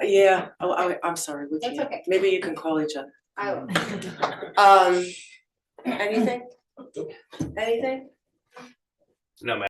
Yeah, I'm sorry, we That's can't. okay. Maybe you can call each other. I will. Anything? Anything? No,